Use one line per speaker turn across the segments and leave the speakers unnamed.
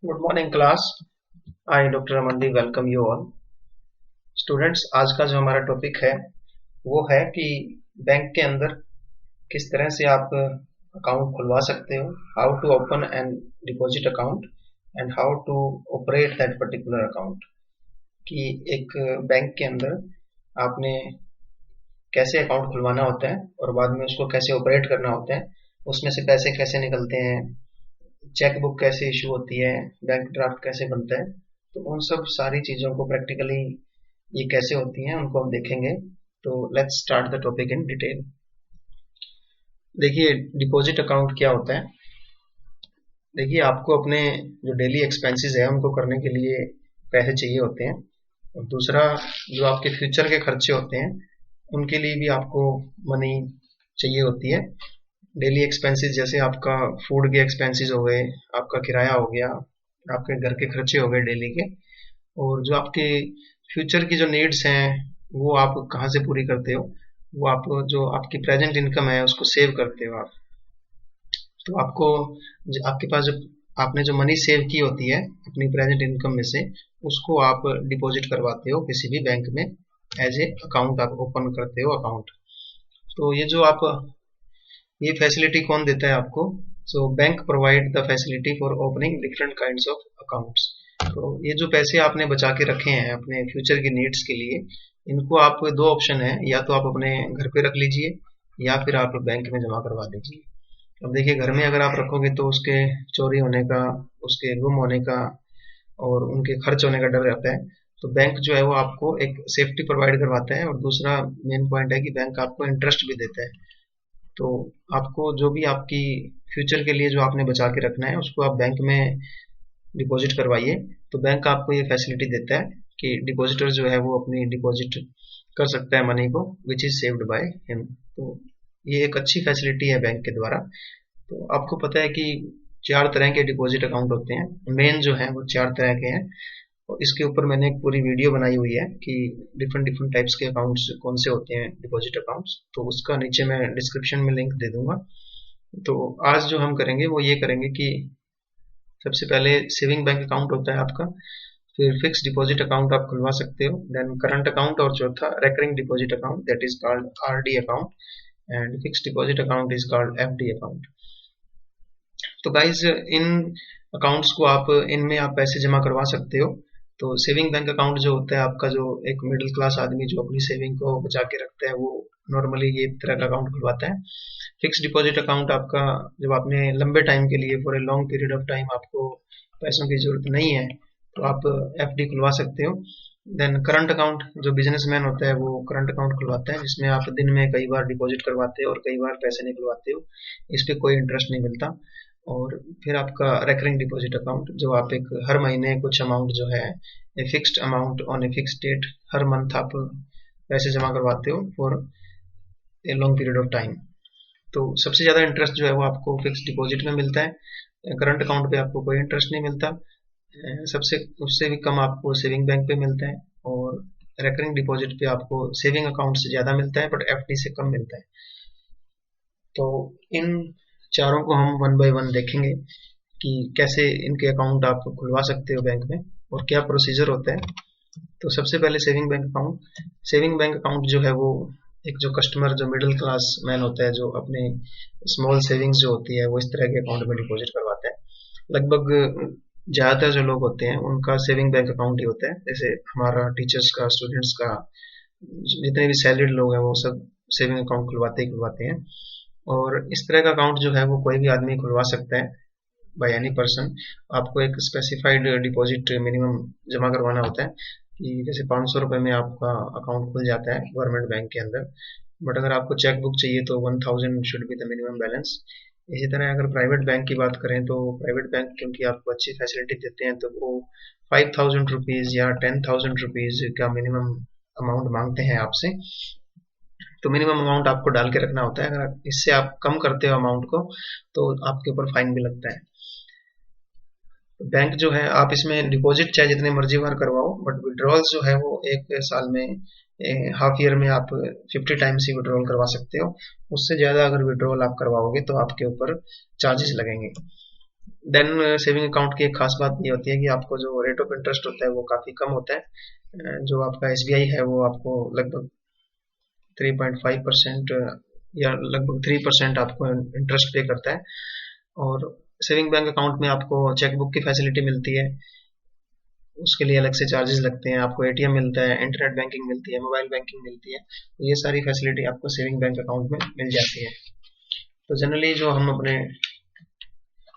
Good morning class. I doctor Amandeep welcome you all students. आज का जो हमारा टॉपिक है वो है कि बैंक के अंदर किस तरह से आप अकाउंट खुलवा सकते हो, how to open and deposit account and how to operate that particular account. कि एक बैंक के अंदर आपने कैसे अकाउंट खुलवाना होता है और बाद में उसको कैसे ऑपरेट करना होता है, उसमें से पैसे कैसे निकलते हैं, चेक बुक कैसे इशू होती है, बैंक ड्राफ्ट कैसे बनता है। तो उन सब सारी चीज़ों को प्रैक्टिकली ये कैसे होती हैं उनको हम देखेंगे। तो let's start the topic in detail. देखिए, डिपॉजिट अकाउंट क्या होता है। देखिए, आपको अपने जो डेली एक्सपेंसेस है उनको करने के लिए पैसे चाहिए होते हैं, और दूसरा जो आपके फ्यूचर के खर्चे होते हैं उनके लिए भी आपको मनी चाहिए होती है। डेली एक्सपेंसेस जैसे आपका फूड के एक्सपेंसेस हो गए, आपका किराया हो गया, आपके घर के खर्चे हो गए डेली के, और जो आपके फ्यूचर की जो नीड्स हैं वो आप कहाँ से पूरी करते हो, वो आप जो आपकी प्रेजेंट इनकम है उसको सेव करते हो आप। तो आपको आपके पास जब आपने जो मनी सेव की होती है अपनी प्रेजेंट इनकम में से, उसको आप डिपॉजिट करवाते हो किसी भी बैंक में, एज ए अकाउंट आप ओपन करते हो अकाउंट। तो ये जो आप ये फैसिलिटी कौन देता है आपको? So bank provide the facility for opening different kinds of accounts. तो ये जो पैसे आपने बचा के रखे हैं अपने फ्यूचर की नीड्स के लिए, इनको आप दो ऑप्शन है, या तो आप अपने घर पे रख लीजिए या फिर आप बैंक में जमा करवा दीजिए। अब देखिए, घर में अगर आप रखोगे तो उसके चोरी होने का, उसके गुम होने का और उनके खर्च होने का डर रहता है। तो बैंक जो है वो आपको एक सेफ्टी प्रोवाइड करवाता है, और दूसरा मेन पॉइंट है कि बैंक आपको इंटरेस्ट भी देता है। तो आपको जो भी आपकी फ्यूचर के लिए जो आपने बचा के रखना है उसको आप बैंक में डिपॉजिट करवाइए। तो बैंक आपको ये फैसिलिटी देता है कि डिपॉजिटर जो है वो अपनी डिपॉजिट कर सकता है मनी को which is saved by him. तो ये एक अच्छी फैसिलिटी है बैंक के द्वारा। तो आपको पता है कि चार तरह के डिपॉजिट अकाउंट होते हैं, मेन जो है वो चार तरह के हैं, और इसके ऊपर मैंने एक पूरी वीडियो बनाई हुई है कि डिफरेंट डिफरेंट टाइप्स के अकाउंट्स कौन से होते हैं डिपॉजिट अकाउंट्स। तो उसका नीचे मैं डिस्क्रिप्शन में लिंक दे दूंगा। तो आज जो हम करेंगे वो ये करेंगे कि सबसे पहले सेविंग बैंक अकाउंट होता है आपका, फिर फिक्स डिपॉजिट अकाउंट आप खुलवा सकते हो, देन करंट अकाउंट, और चौथा recurring deposit account that is called RD account, and fix deposit account is called FD account. तो गाइज, इन अकाउंट्स को आप इनमें आप पैसे जमा करवा सकते हो। तो सेविंग बैंक अकाउंट जो होता है आपका, जो एक मिडिल क्लास आदमी जो अपनी सेविंग को बचा के रखता है वो नॉर्मली ये तरह का अकाउंट खुलवाता है। फिक्स डिपॉजिट अकाउंट आपका जब आपने लंबे टाइम के लिए, for a long period of time आपको पैसों की जरूरत नहीं है, तो आप एफडी खुलवा सकते हो। देन करंट अकाउंट, जो बिजनेसमैन होता है वो करंट अकाउंट खुलवाता है, जिसमें आप दिन में कई बार डिपॉजिट करवाते हो और कई बार पैसे निकलवाते हो, इस पे कोई इंटरेस्ट नहीं मिलता। और फिर आपका रेकरिंग डिपॉजिट अकाउंट, जो आप एक हर महीने कुछ अमाउंट जो है a fixed amount on a fixed date, हर मंथ आप पैसे जमा करवाते हो for a long period of time. तो सबसे ज़्यादा इंटरेस्ट जो है वो आपको फिक्स डिपॉजिट में मिलता है, करंट अकाउंट पे आपको कोई इंटरेस्ट नहीं मिलता, सबसे उससे भी कम आपको सेविंग बैंक पे मिलता है, और रेकरिंग डिपॉजिट पे आपको सेविंग अकाउंट से ज़्यादा मिलता है बट एफडी से कम मिलता है। तो इन चारों को हम वन बाय वन देखेंगे कि कैसे इनके अकाउंट आप खुलवा सकते हो बैंक में और क्या प्रोसीजर होता है। तो सबसे पहले saving bank account. Saving bank account जो है वो एक जो कस्टमर, जो मिडिल क्लास मैन होता है, जो अपने स्मॉल सेविंग्स जो होती है वो इस तरह के अकाउंट में डिपॉजिट करवाता है। लगभग ज़्यादातर जो लोग होते हैं उनका सेविंग बैंक अकाउंट ही होता है, जैसे हमारा टीचर्स का, स्टूडेंट्स का, जितने भी सैलरीड लोग हैं वो सब सेविंग अकाउंट खुलवाते ही खुलवाते हैं। और इस तरह का अकाउंट जो है वो कोई भी आदमी खुलवा सकता है, बाय एनी पर्सन। आपको एक स्पेसिफाइड डिपॉजिट मिनिमम जमा करवाना होता है, कि जैसे 500 रुपये में आपका अकाउंट खुल जाता है गवर्नमेंट बैंक के अंदर, बट अगर आपको चेक बुक चाहिए तो 1000 should be the minimum balance. इसी तरह अगर प्राइवेट बैंक की बात करें तो प्राइवेट बैंक क्योंकि आपको अच्छी फैसिलिटी देते हैं तो वो 5000 रुपीज़ या 10,000 रुपीज़ का मिनिमम अमाउंट मांगते हैं आपसे। तो मिनिमम अमाउंट आपको डाल के रखना होता है, अगर इससे आप कम करते हो अमाउंट को तो आपके ऊपर फाइन भी लगता है। बैंक जो है आप इसमें डिपॉजिट चाहे जितने मर्जी बार करवाओ, बट विड्रॉल्स जो है वो एक साल में, हाफ ईयर में आप 50 टाइम्स ही विड्रॉल करवा सकते हो। उससे ज़्यादा अगर विड्रॉल आप करवाओगे तो आपके ऊपर चार्जेस लगेंगे। देन सेविंग अकाउंट की एक खास बात ये होती है कि आपको जो रेट ऑफ इंटरेस्ट होता है वो काफ़ी कम होता है। जो आपका एसबीआई है वो आपको लगभग 3.5% या लगभग 3% आपको इंटरेस्ट पे करता है। और सेविंग बैंक अकाउंट में आपको चेकबुक की फैसिलिटी मिलती है, उसके लिए अलग से चार्जेस लगते हैं। आपको एटीएम मिलता है, इंटरनेट बैंकिंग मिलती है, मोबाइल बैंकिंग मिलती है। तो ये सारी फैसिलिटी आपको सेविंग बैंक अकाउंट में मिल जाती है। तो जनरली जो हम अपने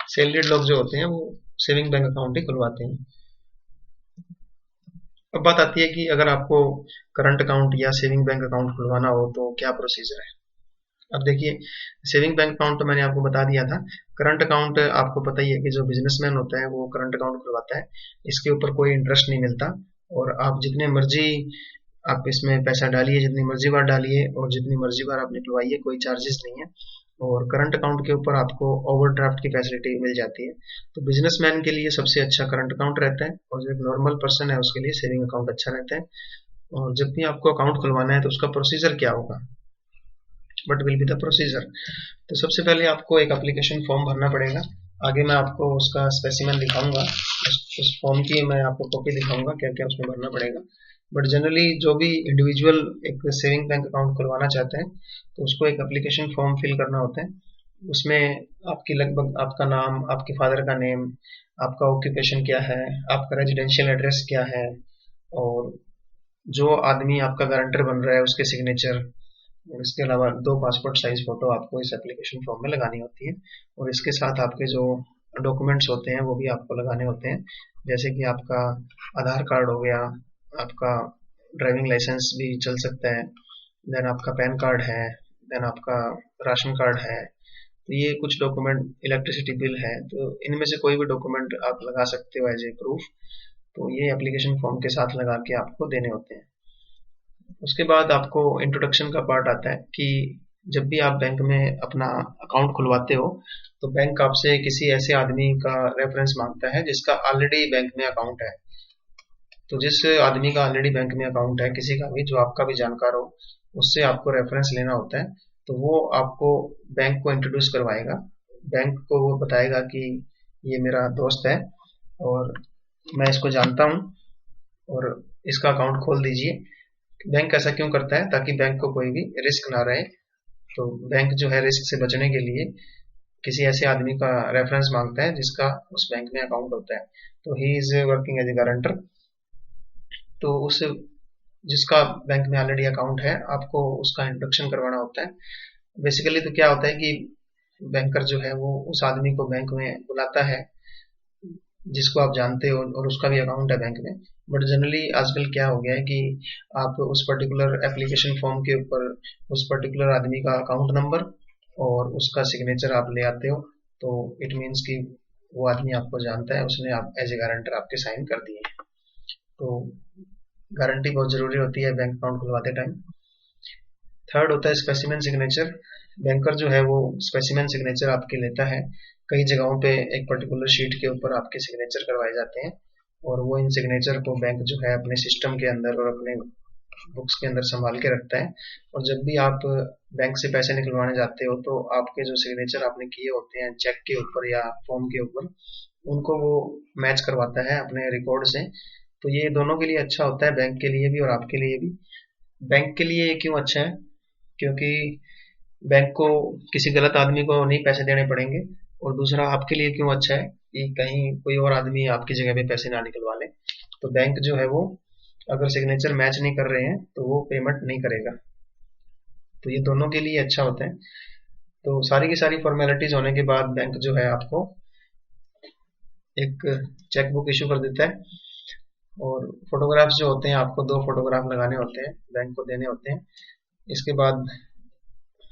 सैलरीड लोग जो होते हैं वो सेविंग बैंक अकाउंट ही खुलवाते हैं। अब बात आती है कि अगर आपको करंट अकाउंट या सेविंग बैंक अकाउंट खुलवाना हो तो क्या प्रोसीजर है। अब देखिए, सेविंग बैंक अकाउंट तो मैंने आपको बता दिया था। करंट अकाउंट आपको पता ही है कि जो बिजनेसमैन होता है वो करंट अकाउंट खुलवाता है। इसके ऊपर कोई इंटरेस्ट नहीं मिलता और आप जितने मर्जी आप इसमें पैसा डालिए, जितनी मर्जी बार डालिए और जितनी मर्जी बार आप निकलवाइए, कोई चार्जेस नहीं है। और करंट अकाउंट के ऊपर आपको ओवरड्राफ्ट की फैसिलिटी मिल जाती है। तो बिजनेसमैन के लिए सबसे अच्छा करंट अकाउंट रहता है और जो एक नॉर्मल पर्सन है उसके लिए सेविंग अकाउंट अच्छा रहता है। और जब भी आपको अकाउंट खुलवाना है तो उसका प्रोसीजर क्या होगा, what will be the procedure. तो सबसे पहले आपको एक एप्लीकेशन फॉर्म भरना पड़ेगा। आगे मैं आपको उसका स्पेसिमेन दिखाऊंगा, उस फॉर्म की मैं आपको कॉपी दिखाऊंगा क्या क्या उसमें भरना पड़ेगा। बट जनरली जो भी इंडिविजुअल एक सेविंग बैंक अकाउंट खुलवाना चाहते हैं तो उसको एक एप्लीकेशन फॉर्म फिल करना होता है। उसमें आपकी लगभग आपका नाम, आपके फादर का नेम, आपका ऑक्यूपेशन क्या है, आपका रेजिडेंशियल एड्रेस क्या है, और जो आदमी आपका गारंटर बन रहा है उसके सिग्नेचर, और इसके अलावा 2 पासपोर्ट साइज फोटो आपको इस एप्लीकेशन फॉर्म में लगानी होती है। और इसके साथ आपके जो डॉक्यूमेंट्स होते हैं वो भी आपको लगाने होते हैं, जैसे कि आपका आधार कार्ड हो गया, आपका ड्राइविंग लाइसेंस भी चल सकता है, देन आपका पैन कार्ड है, देन आपका राशन कार्ड है। तो ये कुछ डॉक्यूमेंट, इलेक्ट्रिसिटी बिल है, तो इनमें से कोई भी डॉक्यूमेंट आप लगा सकते हो एज ए प्रूफ। तो ये एप्लीकेशन फॉर्म के साथ लगा के आपको देने होते हैं। उसके बाद आपको इंट्रोडक्शन का पार्ट आता है कि जब भी आप बैंक में अपना अकाउंट खुलवाते हो तो बैंक आपसे किसी ऐसे आदमी का रेफरेंस मांगता है जिसका ऑलरेडी बैंक में अकाउंट है। तो जिस आदमी का ऑलरेडी बैंक में अकाउंट है, किसी का भी जो आपका भी जानकार हो, उससे आपको रेफरेंस लेना होता है। तो वो आपको बैंक को इंट्रोड्यूस करवाएगा, बैंक को वो बताएगा कि ये मेरा दोस्त है और मैं इसको जानता हूँ और इसका अकाउंट खोल दीजिए। बैंक ऐसा क्यों करता है? ताकि बैंक को कोई भी रिस्क ना रहे। तो बैंक जो है रिस्क से बचने के लिए किसी ऐसे आदमी का रेफरेंस मांगता है जिसका उस बैंक में अकाउंट होता है। तो he is working as a guarantor. तो उस जिसका बैंक में ऑलरेडी अकाउंट है आपको उसका इंट्रोडक्शन करवाना होता है। बेसिकली तो क्या होता है कि बैंकर जो है वो उस आदमी को बैंक में बुलाता है जिसको आप जानते हो और उसका भी अकाउंट है बैंक में। बट जनरली आजकल क्या हो गया है कि आप उस पर्टिकुलर एप्लीकेशन फॉर्म के ऊपर उस पर्टिकुलर आदमी का अकाउंट नंबर और उसका सिग्नेचर आप ले आते हो, तो इट मीन्स कि वो आदमी आपको जानता है, उसने आप एज ए गारंटर आपके साइन कर दिए हैं। तो गारंटी बहुत जरूरी होती है बैंक अकाउंट खुलवाते टाइम। थर्ड होता है स्पेसिमेन सिग्नेचर। बैंकर जो है वो स्पेसिमेन सिग्नेचर आपके लेता है। कई जगहों पे एक पर्टिकुलर शीट के ऊपर आपके सिग्नेचर करवाए जाते हैं और वो इन सिग्नेचर को बैंक जो है अपने सिस्टम के अंदर और अपने बुक्स के अंदर संभाल के रखता है। और जब भी आप बैंक से पैसे निकलवाने जाते हो तो आपके जो सिग्नेचर आपने किए होते हैं चेक के ऊपर या फॉर्म के ऊपर, उनको वो मैच करवाता है अपने रिकॉर्ड से। तो ये दोनों के लिए अच्छा होता है, बैंक के लिए भी और आपके लिए भी। बैंक के लिए ये क्यों अच्छा है? क्योंकि बैंक को किसी गलत आदमी को नहीं पैसे देने पड़ेंगे। और दूसरा आपके लिए क्यों अच्छा है कि कहीं कोई और आदमी आपकी जगह पे पैसे ना निकलवा ले। तो बैंक जो है वो अगर सिग्नेचर मैच नहीं कर रहे हैं तो वो पेमेंट नहीं करेगा। तो ये दोनों के लिए अच्छा होता है। तो सारी की सारी फॉर्मेलिटीज होने के बाद बैंक जो है आपको एक चेक बुक इशू कर देता है। और फोटोग्राफ्स जो होते हैं आपको 2 फोटोग्राफ लगाने होते हैं, बैंक को देने होते हैं। इसके बाद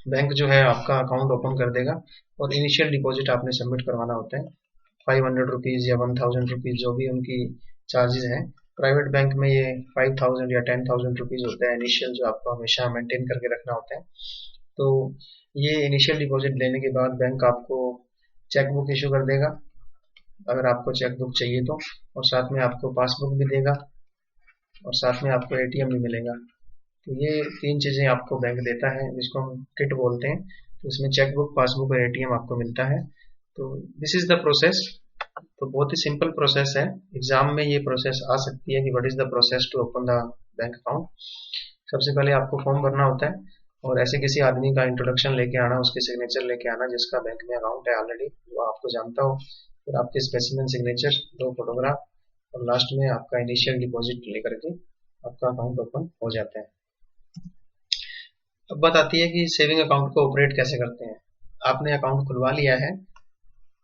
बैंक जो है आपका अकाउंट ओपन कर देगा और इनिशियल डिपॉजिट आपने सबमिट करवाना होता है, 500 रुपीज या 1000 रुपीज जो भी उनकी चार्जेस हैं। प्राइवेट बैंक में ये 5000 या 10,000 रुपीज होता है इनिशियल, जो आपको हमेशा मेंटेन करके रखना होता है। तो ये इनिशियल डिपॉजिट लेने के बाद बैंक आपको चेक बुक इशू कर देगा अगर आपको चेक बुक चाहिए तो, और साथ में आपको पासबुक भी देगा और साथ में आपको एटीएम भी मिलेगा। तो ये 3 चीजें आपको बैंक देता है जिसको हम किट बोलते हैं। तो इसमें चेकबुक, पासबुक और एटीएम आपको मिलता है। तो दिस इज द प्रोसेस। तो बहुत ही सिंपल प्रोसेस है। एग्जाम में ये प्रोसेस आ सकती है कि what is the process to open the bank account. सबसे पहले आपको फॉर्म भरना होता है और ऐसे किसी आदमी का इंट्रोडक्शन लेके आना, उसके सिग्नेचर लेके आना जिसका बैंक में अकाउंट है ऑलरेडी, जो आपको जानता हो। फिर आपके स्पेसिमेन सिग्नेचर, 2 फोटोग्राफ और लास्ट में आपका इनिशियल डिपॉजिट लेकर के आपका अकाउंट ओपन हो जाता है। अब बात आती है कि सेविंग अकाउंट को ऑपरेट कैसे करते हैं। आपने अकाउंट खुलवा लिया है,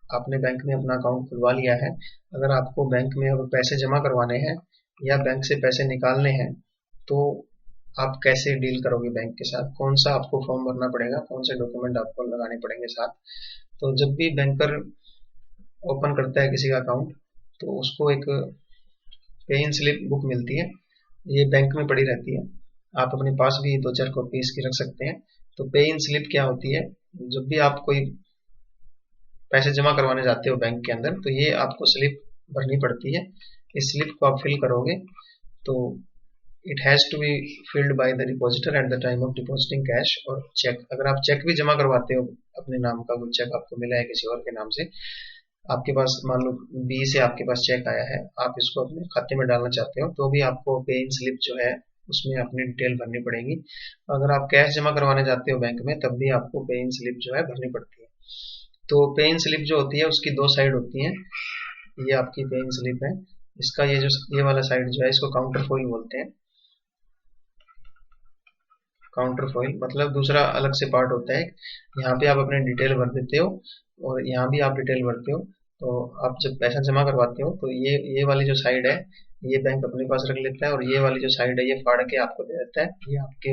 आपने बैंक में अपना अकाउंट खुलवा लिया है। अगर आपको बैंक में अब पैसे जमा करवाने हैं या बैंक से पैसे निकालने हैं तो आप कैसे डील करोगे बैंक के साथ, कौन सा आपको फॉर्म भरना पड़ेगा, कौन से डॉक्यूमेंट आपको लगाने पड़ेंगे साथ। तो जब भी बैंकर ओपन करता है किसी का अकाउंट तो उसको एक पे इन स्लिप बुक मिलती है, ये बैंक में पड़ी रहती है। आप अपने पास भी 2-4 कॉपी इसकी रख सकते हैं। तो पे इन स्लिप क्या होती है, जब भी आप कोई पैसे जमा करवाने जाते हो बैंक के अंदर तो ये आपको स्लिप भरनी पड़ती है। इस स्लिप को आप फिल करोगे तो it has to be filled by the depositor at the time of depositing cash और चेक। अगर आप चेक भी जमा करवाते हो, अपने नाम का कोई चेक आपको मिला है किसी और के नाम से, आपके पास मान लो बी से आपके पास चेक आया है, आप इसको अपने खाते में डालना चाहते हो तो भी आपको पे इन स्लिप जो है उसमें अपनी डिटेल भरनी पड़ेगी। अगर आप कैश जमा करवाने जाते हो बैंक में तब भी आपको पे इन स्लिप जो है भरनी पड़ती है। तो पे इन स्लिप जो होती है उसकी 2 साइड होती हैं। ये आपकी पे इन स्लिप है, इसका ये वाला साइड जो है इसको काउंटर फॉइल बोलते हैं। काउंटर फॉइल मतलब दूसरा अलग से पार्ट होता है, यहाँ पे आप अपने डिटेल भर देते हो और यहाँ भी आप डिटेल भरते हो। तो आप जब पैसा जमा करवाते हो तो ये वाली जो साइड है ये बैंक अपने पास रख लेता है और ये वाली जो साइड है ये फाड़ के आपको दे देता है। ये आपके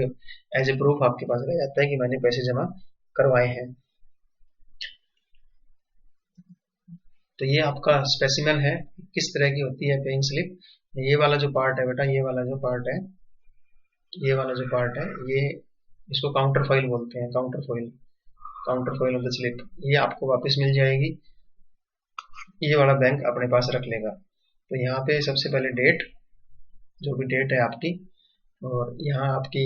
एज ए प्रूफ आपके पास रह जाता है कि मैंने पैसे जमा करवाए हैं। तो ये आपका स्पेसिमेन है किस तरह की होती है पे इन स्लिप। ये वाला जो पार्ट है बेटा, ये वाला जो पार्ट है, ये वाला जो पार्ट है ये इसको काउंटर फॉइल बोलते हैं। Counter foil of the slip ये आपको वापस मिल जाएगी, ये वाला बैंक अपने पास रख लेगा। तो यहाँ पे सबसे पहले डेट, जो भी डेट है आपकी, और यहाँ आपकी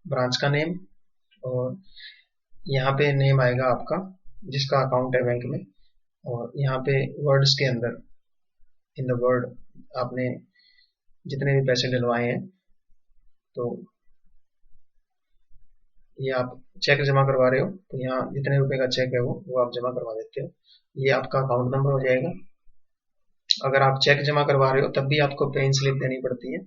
ब्रांच का नेम, और यहाँ पे नेम आएगा आपका जिसका अकाउंट है बैंक में, और यहाँ पे वर्ड्स के अंदर इन द वर्ड आपने जितने भी पैसे डलवाए हैं, तो ये आप चेक जमा करवा रहे हो तो यहाँ जितने रुपए का चेक है वो आप जमा करवा देते हो। ये आपका अकाउंट नंबर हो जाएगा। अगर आप चेक जमा करवा रहे हो तब भी आपको पे इन स्लिप देनी पड़ती है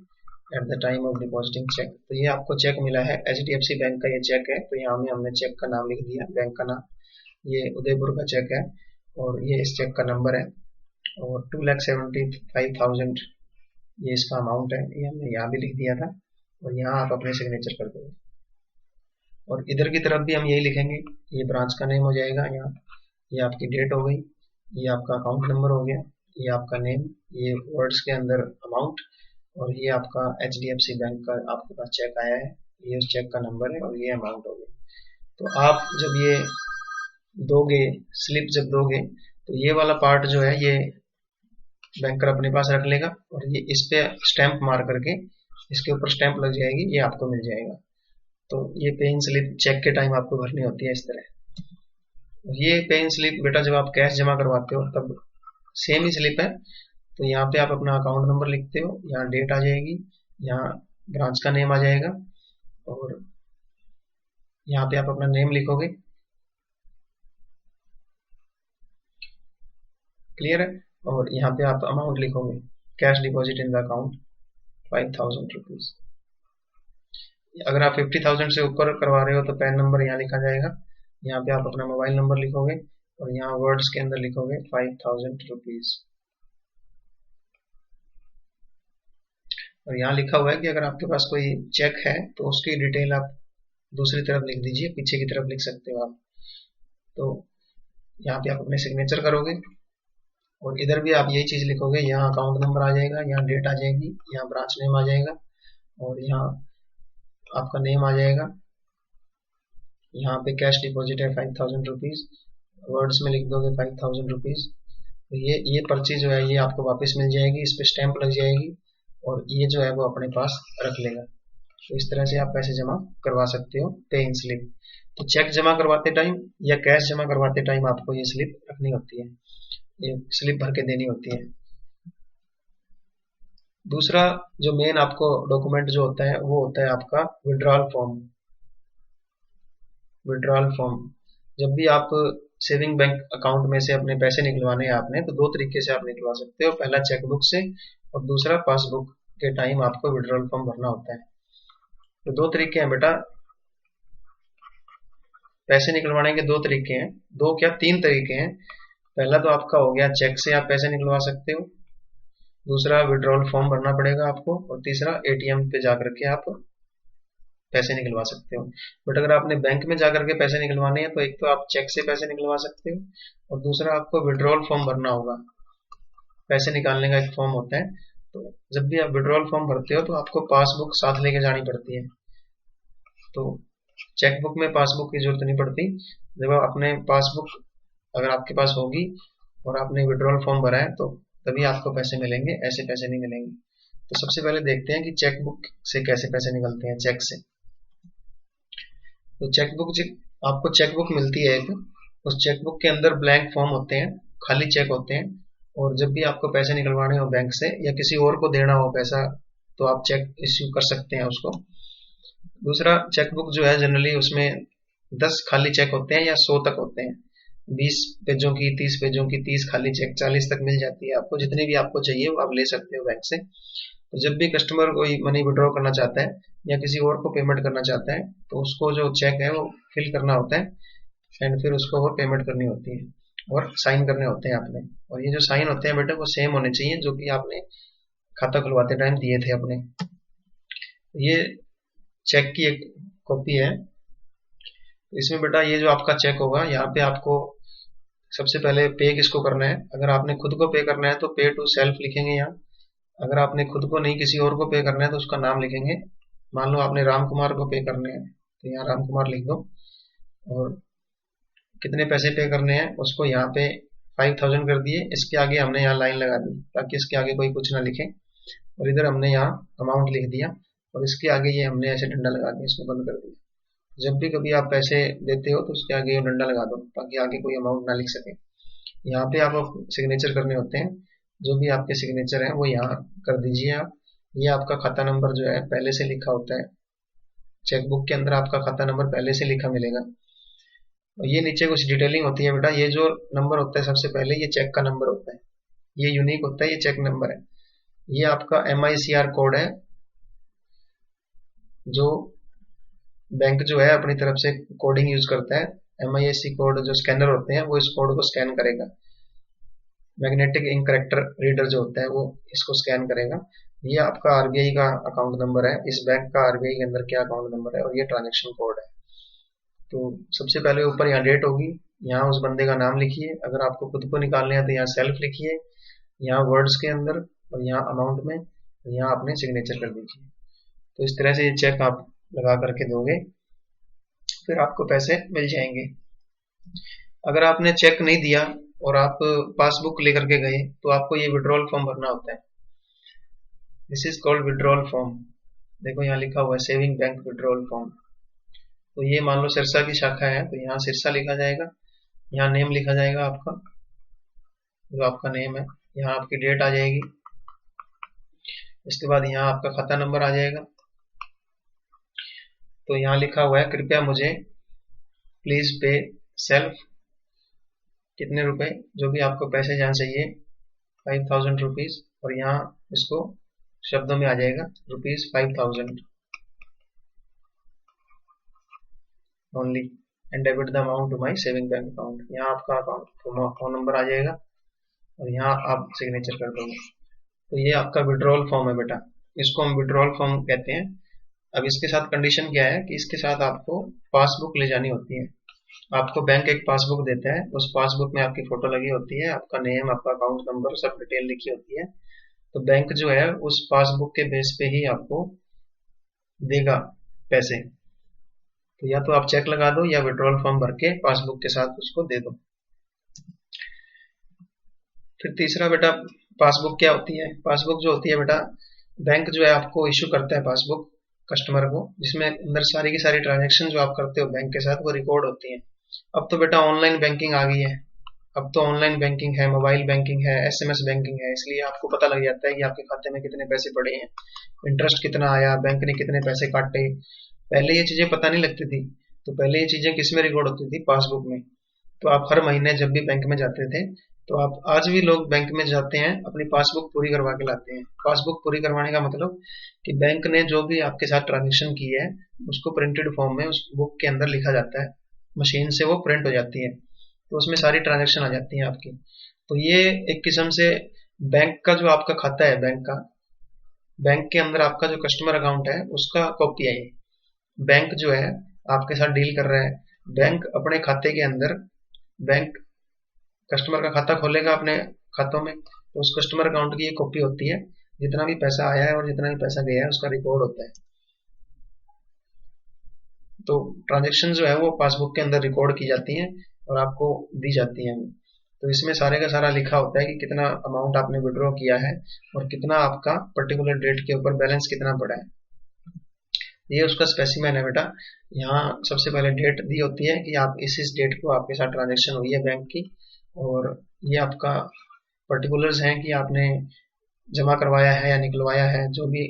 at the time of depositing cheque. तो ये आपको चेक मिला है, HDFC बैंक का ये चेक है, तो यहाँ में हमने चेक का नाम लिख दिया, बैंक का नाम। ये उदयपुर का चेक है और ये इस चेक का नंबर है, और 2,75,000 ये इसका अमाउंट है, ये हमने यहाँ भी लिख दिया था। और यहाँ आप अपने सिग्नेचर कर दोगे और इधर की तरफ भी हम यही लिखेंगे। ये ब्रांच का नेम हो जाएगा यहाँ, ये आपकी डेट हो गई, ये आपका अकाउंट नंबर हो गया, ये आपका नेम, ये वर्ड्स के अंदर अमाउंट, और ये आपका HDFC बैंक का आपके पास चेक आया है, ये उस चेक का नंबर है और ये अमाउंट हो गया। तो आप जब ये दोगे, स्लिप जब दोगे तो ये वाला पार्ट जो है ये बैंकर अपने पास रख लेगा और ये इस पे स्टैंप मार करके इसके ऊपर स्टैंप लग जाएगी, ये आपको मिल जाएगा। तो ये पे इन स्लिप चेक के टाइम आपको भरनी होती है इस तरह। ये पे इन स्लिप बेटा जब आप कैश जमा करवाते हो तब सेम ही स्लिप है। तो यहाँ पे आप अपना अकाउंट नंबर लिखते हो, यहाँ डेट आ जाएगी, यहाँ ब्रांच का नेम आ जाएगा, और यहाँ पे आप अपना नेम लिखोगे। क्लियर है? और यहाँ पे आप अमाउंट लिखोगे, cash deposit in the account 5,000 rupees. अगर आप 50,000 से ऊपर करवा रहे हो तो पैन नंबर यहाँ लिखा जाएगा, यहाँ पे आप अपना मोबाइल नंबर लिखोगे और यहाँ वर्ड्स के अंदर लिखोगे 5,000 रुपीज। और यहाँ लिखा हुआ है कि अगर आपके पास कोई चेक है तो उसकी डिटेल आप दूसरी तरफ लिख दीजिए, पीछे की तरफ लिख सकते हो आप। तो यहाँ पे आप अपने सिग्नेचर करोगे और इधर भी आप यही चीज लिखोगे, यहाँ अकाउंट नंबर आ जाएगा, यहाँ डेट आ जाएगी, यहाँ ब्रांच नेम आ जाएगा, और यहाँ आपका नेम आ जाएगा। यहाँ पे कैश डिपॉजिट है 5,000 रुपीज, वर्ड्स में लिख दोगे 5,000 रुपीज। तो ये पर्ची जो है ये आपको वापस मिल जाएगी, इस पे स्टैंप लग जाएगी और ये जो है वो अपने पास रख लेगा। तो इस तरह से आप पैसे जमा करवा सकते हो पे इन स्लिप। तो चेक जमा करवाते टाइम या कैश जमा करवाते टाइम आपको ये स्लिप रखनी होती है। ये स्लिप भर के देनी होती है। दूसरा जो मेन आपको डॉक्यूमेंट जो होता है वो होता है आपका विड्रॉल फॉर्म। विड्रॉल फॉर्म जब भी आप सेविंग बैंक अकाउंट में से अपने पैसे निकलवाने हैं आपने, तो दो तरीके से आप निकलवा सकते हो, पहला चेकबुक से और दूसरा पासबुक के टाइम आपको विड्रॉल फॉर्म भरना होता है। तो दो तरीके हैं बेटा, पैसे निकलवाने के दो तरीके हैं, दो क्या तीन तरीके हैं। पहला तो आपका हो गया चेक से आप पैसे निकलवा सकते हो, दूसरा विड्रॉल फॉर्म भरना पड़ेगा आपको, और तीसरा एटीएम पे जाकर के आप पैसे निकलवा सकते हो। बट अगर आपने बैंक में जाकर के पैसे निकलवाने हैं तो एक तो आप चेक से पैसे निकलवा सकते हो और दूसरा आपको विड्रॉल फॉर्म भरना होगा। पैसे निकालने का एक फॉर्म होता है, तो जब भी आप विड्रॉल फॉर्म भरते हो तो आपको पासबुक साथ लेके जानी पड़ती है। तो चेकबुक में पासबुक की जरूरत नहीं पड़ती। जब आपने पासबुक अगर आपके पास होगी और आपने विड्रॉल फॉर्म भरा है तो तभी आपको पैसे मिलेंगे, ऐसे पैसे नहीं मिलेंगे। तो सबसे पहले देखते हैं कि चेकबुक से कैसे पैसे निकलते हैं, चेक से। तो चेकबुक आपको चेकबुक मिलती है एक, उस चेकबुक के अंदर ब्लैंक फॉर्म होते हैं, खाली चेक होते हैं, और जब भी आपको पैसे निकलवाने हो बैंक से या किसी और को देना हो पैसा तो आप चेक इश्यू कर सकते हैं उसको। दूसरा चेकबुक जो है जनरली उसमें 10 खाली चेक होते हैं या 100 तक होते हैं, 20 पेजों की, 30 पेजों की, 30 खाली चेक, 40 तक मिल जाती है आपको। जितनी भी आपको चाहिए वो आप ले सकते हो बैंक से। तो जब भी कस्टमर कोई मनी विड्रॉ करना चाहता है या किसी और को पेमेंट करना चाहता है तो उसको जो चेक है वो फिल करना होता है एंड फिर उसको वो पेमेंट करनी होती है और साइन करने होते हैं आपने। और ये जो साइन होते हैं बेटा वो सेम होने चाहिए जो कि आपने खाता खुलवाते टाइम दिए थे अपने। ये चेक की एक कॉपी है। इसमें बेटा ये जो आपका चेक होगा यहाँ पे आपको सबसे पहले पे किसको करना है। अगर आपने खुद को पे करना है तो पे टू सेल्फ लिखेंगे यहाँ। अगर आपने खुद को नहीं किसी और को पे करना है तो उसका नाम लिखेंगे। मान लो आपने राम कुमार को पे करने हैं तो यहाँ राम कुमार लिख दो, और कितने पैसे पे करने हैं उसको यहाँ पे 5000 कर दिए। इसके आगे हमने यहाँ लाइन लगा दी ताकि इसके आगे कोई कुछ ना लिखे, और इधर हमने यहाँ अमाउंट लिख दिया और इसके आगे ये हमने ऐसे डंडा लगा दिया, इसको बंद कर दिया। जब भी कभी आप पैसे देते हो तो उसके आगे ये डंडा लगा दो ताकि आगे कोई अमाउंट ना लिख सके। यहाँ पे आपको सिग्नेचर करने होते हैं, जो भी आपके सिग्नेचर हैं वो यहाँ कर दीजिए आप। ये आपका खाता नंबर जो है पहले से लिखा होता है, चेकबुक के अंदर आपका खाता नंबर पहले से लिखा मिलेगा। और ये नीचे कुछ डिटेलिंग होती है बेटा, ये जो नंबर होता है सबसे पहले ये चेक का नंबर होता है, ये यूनिक होता है, ये चेक नंबर है। ये आपका MICR कोड है, जो बैंक जो है अपनी तरफ से कोडिंग यूज करता है। MIC कोड जो स्कैनर होते हैं वो इस कोड को स्कैन करेगा, मैग्नेटिक इंक करेक्टर रीडर जो होता है वो इसको स्कैन करेगा। ये आपका RBI का अकाउंट नंबर है, इस बैंक का RBI के अंदर क्या अकाउंट नंबर है, और ये ट्रांजेक्शन कोड है। तो सबसे पहले ऊपर यहाँ डेट होगी, यहाँ उस बंदे का नाम लिखिए। अगर आपको खुद को निकालने हैं तो यहाँ सेल्फ लिखिए, यहाँ वर्ड्स के अंदर, और यहाँ अमाउंट में, यहाँ अपने सिग्नेचर कर दीजिए। तो इस तरह से ये चेक आप लगा करके दोगे, फिर आपको पैसे मिल जाएंगे। अगर आपने चेक नहीं दिया और आप पासबुक लेकर के गए तो आपको ये विड्रॉल फॉर्म भरना होता है। This is called withdrawal form. देखो यहाँ लिखा हुआ है सेविंग बैंक विड्रॉल फॉर्म। तो ये मान लो सिरसा की शाखा है तो यहाँ सिरसा लिखा जाएगा, यहाँ नेम लिखा जाएगा आपका, जो आपका नेम है, यहाँ आपकी डेट आ जाएगी, इसके बाद यहाँ आपका खाता नंबर आ जाएगा। तो यहाँ लिखा हुआ है कृपया मुझे प्लीज पे सेल्फ, कितने रुपए, जो भी आपको पैसे जहाँ चाहिए 5000 रुपीज, और यहाँ इसको शब्दों में आ जाएगा ₹5000 only and debit the amount to my saving bank account. यहाँ आपका अकाउंट फोन नंबर आ जाएगा और यहाँ आप सिग्नेचर कर दोगे। तो ये आपका विड्रॉल फॉर्म है बेटा, इसको हम विड्रॉल फॉर्म कहते हैं। अब इसके साथ कंडीशन क्या है कि इसके साथ आपको पासबुक ले जानी होती है। आपको बैंक एक पासबुक देता है, उस पासबुक में आपकी फोटो लगी होती है, आपका नेम, आपका अकाउंट नंबर, सब डिटेल लिखी होती है। तो बैंक जो है उस पासबुक के बेस पे ही आपको देगा पैसे। तो या तो आप चेक लगा दो या विड्रॉल फॉर्म भर के पासबुक के साथ उसको दे दो। फिर तीसरा बेटा पासबुक क्या होती है। पासबुक जो होती है बेटा, बैंक जो है आपको इश्यू करता है पासबुक कस्टमर को, जिसमें अंदर सारी की सारी ट्रांजेक्शन जो आप करते हो बैंक के साथ वो रिकॉर्ड होती है। अब तो बेटा ऑनलाइन बैंकिंग आ गई है, अब तो ऑनलाइन बैंकिंग है, मोबाइल बैंकिंग है, एसएमएस बैंकिंग है, इसलिए आपको पता लग जाता है कि आपके खाते में कितने पैसे पड़े हैं, इंटरेस्ट कितना आया, बैंक ने कितने पैसे काटे। पहले ये चीजें पता नहीं लगती थी। तो पहले ये चीजें किस में रिकॉर्ड होती थी? पासबुक में। तो आप हर महीने जब भी बैंक में जाते थे, तो आप आज भी लोग बैंक में जाते हैं, अपनी पासबुक पूरी करवा के लाते हैं। पासबुक पूरी करवाने का मतलब कि बैंक ने जो भी आपके साथ ट्रांजेक्शन की है उसको प्रिंटेड फॉर्म में उस बुक के अंदर लिखा जाता है, मशीन से वो प्रिंट हो जाती है, तो उसमें सारी ट्रांजेक्शन आ जाती हैं आपकी। तो ये एक किस्म से बैंक का जो आपका खाता है, बैंक के अंदर आपका जो कस्टमर अकाउंट है उसका कॉपी है ये। बैंक जो है आपके साथ डील कर रहा है, बैंक अपने खाते के अंदर, बैंक कस्टमर का खाता खोलेगा अपने खातों में, तो उस कस्टमर अकाउंट की ये कॉपी होती है, जितना भी पैसा आया है और जितना भी पैसा गया है उसका रिकॉर्ड होता है। तो ट्रांजेक्शन जो है वो पासबुक के अंदर रिकॉर्ड की जाती हैं और आपको दी जाती हैं। तो इसमें सारे का सारा लिखा होता है कि कितना अमाउंट आपने विड्रॉ किया है और कितना आपका पर्टिकुलर डेट के ऊपर बैलेंस कितना पड़ा है। ये उसका स्पेसिमेन है बेटा। यहाँ सबसे पहले डेट दी होती है कि आप इस डेट को आपके साथ ट्रांजेक्शन हुई है बैंक की, और ये आपका पर्टिकुलर्स हैं कि आपने जमा करवाया है या निकलवाया है, जो भी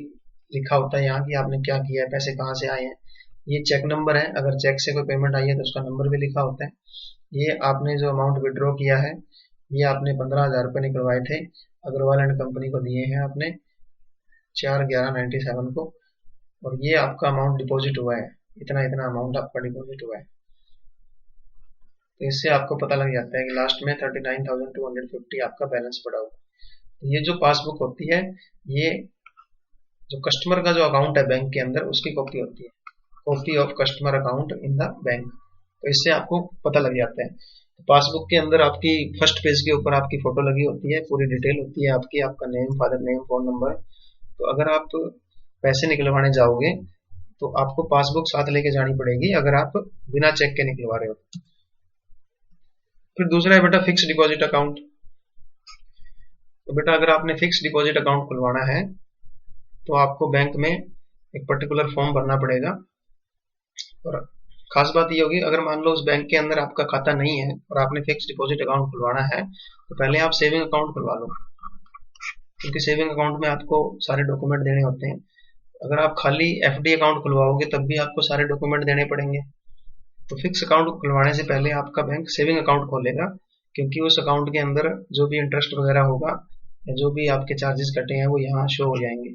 लिखा होता है यहाँ कि आपने क्या किया है, पैसे कहाँ से आए हैं। ये चेक नंबर है, अगर चेक से कोई पेमेंट आई है तो उसका नंबर भी लिखा होता है। ये आपने जो अमाउंट विड्रॉ किया है, ये आपने 15,000 रुपये निकलवाए थे, अग्रवाल एंड कंपनी को दिए हैं आपने 4/11/97 को, और ये आपका अमाउंट डिपॉजिट हुआ है, इतना इतना अमाउंट आपका डिपॉजिट हुआ है। तो इससे आपको पता लग जाता है कि लास्ट में 39,250 आपका बैलेंस पड़ा हुआ। तो ये जो पासबुक होती है, ये जो कस्टमर का जो अकाउंट है बैंक के अंदर उसकी कॉपी होती है, copy of customer account in the bank. तो इससे आपको पता लग जाता है। तो पासबुक के अंदर आपकी फर्स्ट पेज के ऊपर आपकी फोटो लगी होती है, पूरी डिटेल होती है आपकी, आपका name, father name, phone number. तो अगर आप पैसे निकलवाने जाओगे तो आपको पासबुक साथ लेके जानी पड़ेगी, अगर आप बिना चेक के निकलवा रहे हो। फिर दूसरा है बेटा फिक्स डिपॉजिट अकाउंट। तो बेटा अगर आपने फिक्स डिपॉजिट अकाउंट खुलवाना है तो आपको बैंक में एक पर्टिकुलर फॉर्म भरना पड़ेगा। और खास बात ये होगी, अगर मान लो उस बैंक के अंदर आपका खाता नहीं है और आपने फिक्स डिपॉजिट अकाउंट खुलवाना है, तो पहले आप सेविंग अकाउंट खुलवा लो, क्योंकि सेविंग अकाउंट में आपको सारे डॉक्यूमेंट देने होते हैं। अगर आप खाली एफडी अकाउंट खुलवाओगे तब भी आपको सारे डॉक्यूमेंट देने पड़ेंगे। तो फिक्स अकाउंट खुलवाने से पहले आपका बैंक सेविंग अकाउंट खोलेगा, क्योंकि उस अकाउंट के अंदर जो भी इंटरेस्ट वगैरह होगा या जो भी आपके चार्जेस कटे हैं वो यहाँ शो हो जाएंगे।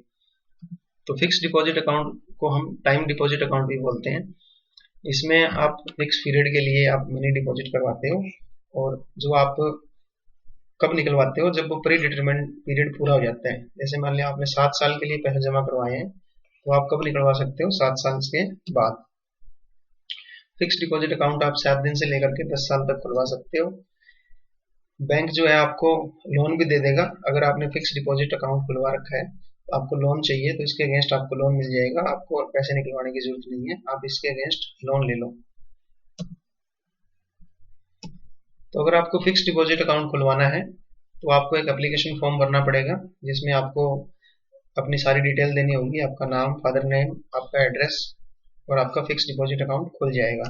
तो फिक्स डिपॉजिट अकाउंट को हम टाइम डिपॉजिट अकाउंट भी बोलते हैं। इसमें आप फिक्स पीरियड के लिए आप मनी डिपॉजिट करवाते हो, और जो आप कब निकलवाते हो, जब वो प्री डिटरमाइंड पीरियड पूरा हो जाता है। जैसे मान लिया आपने 7 साल के लिए पैसे जमा करवाए हैं, तो आप कब निकलवा सकते हो? 7 साल के बाद। फिक्स डिपॉजिट अकाउंट आप 7 दिन से लेकर के 10 साल तक खुलवा सकते हो। बैंक जो है आपको लोन भी दे देगा। अगर आपने फिक्स डिपॉजिट अकाउंट खुलवा रखा है तो आपको लोन चाहिए, तो इसके अगेंस्ट आपको लोन मिल जाएगा, आपको पैसे निकलवाने की जरूरत नहीं है, आप इसके अगेंस्ट लोन ले लो। तो अगर आपको फिक्स डिपॉजिट अकाउंट खुलवाना है तो आपको एक एप्लीकेशन फॉर्म भरना पड़ेगा, जिसमें आपको अपनी सारी डिटेल देनी होगी, आपका नाम, फादर नेम, आपका एड्रेस, और आपका फिक्स डिपॉजिट अकाउंट खुल जाएगा।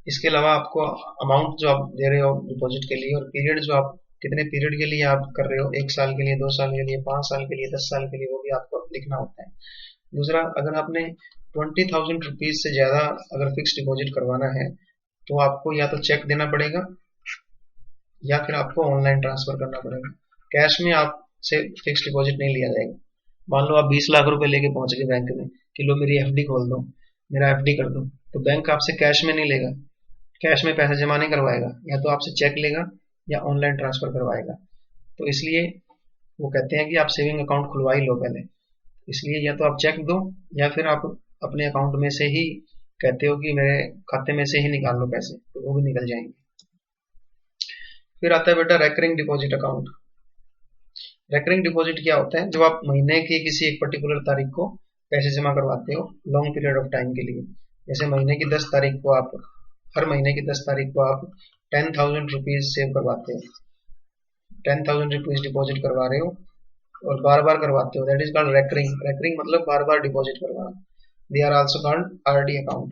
इसके अलावा आपको अमाउंट जो आप दे रहे हो डिपॉजिट के लिए, और पीरियड जो आप कितने पीरियड के लिए आप कर रहे हो, 1 साल के लिए, 2 साल के लिए, 5 साल के लिए, 10 साल के लिए, वो भी आपको लिखना होता है। दूसरा, अगर आपने 20,000 रुपीज से ज्यादा अगर फिक्स डिपॉजिट करवाना है तो आपको या तो चेक देना पड़ेगा या फिर आपको ऑनलाइन ट्रांसफर करना पड़ेगा। कैश में आपसे फिक्स डिपॉजिट नहीं लिया जाएगा। मान लो आप 20 लाख रुपए लेके पहुंच गए बैंक में कि लो मेरी एफडी खोल दो, मेरा एफडी कर दो, तो बैंक आपसे कैश में नहीं लेगा, कैश में पैसा जमा नहीं करवाएगा, या तो आपसे चेक लेगा या ऑनलाइन ट्रांसफर करवाएगा। तो इसलिए वो कहते हैं कि आप सेविंग अकाउंट खुलवा ही लो पहले। इसलिए या तो आप चेक दो या फिर आप अपने अकाउंट में से ही कहते हो कि मेरे खाते में से ही निकाल लो पैसे, तो वो भी निकल जाएंगे। फिर आता है बेटा recurring deposit account. Recurring deposit क्या होता है? जब आप महीने की किसी एक पर्टिकुलर तारीख को पैसे जमा करवाते हो लॉन्ग पीरियड ऑफ टाइम के लिए। जैसे महीने की 10 तारीख को आप, हर महीने की 10 तारीख को आप 10,000 रुपीज सेव करवाते हो, 10,000 रुपीज डिपॉजिट करवा रहे हो और बार बार करवाते हो, that is called recurring. Recurring मतलब बार बार डिपॉजिट करवाना। They are also called RD account.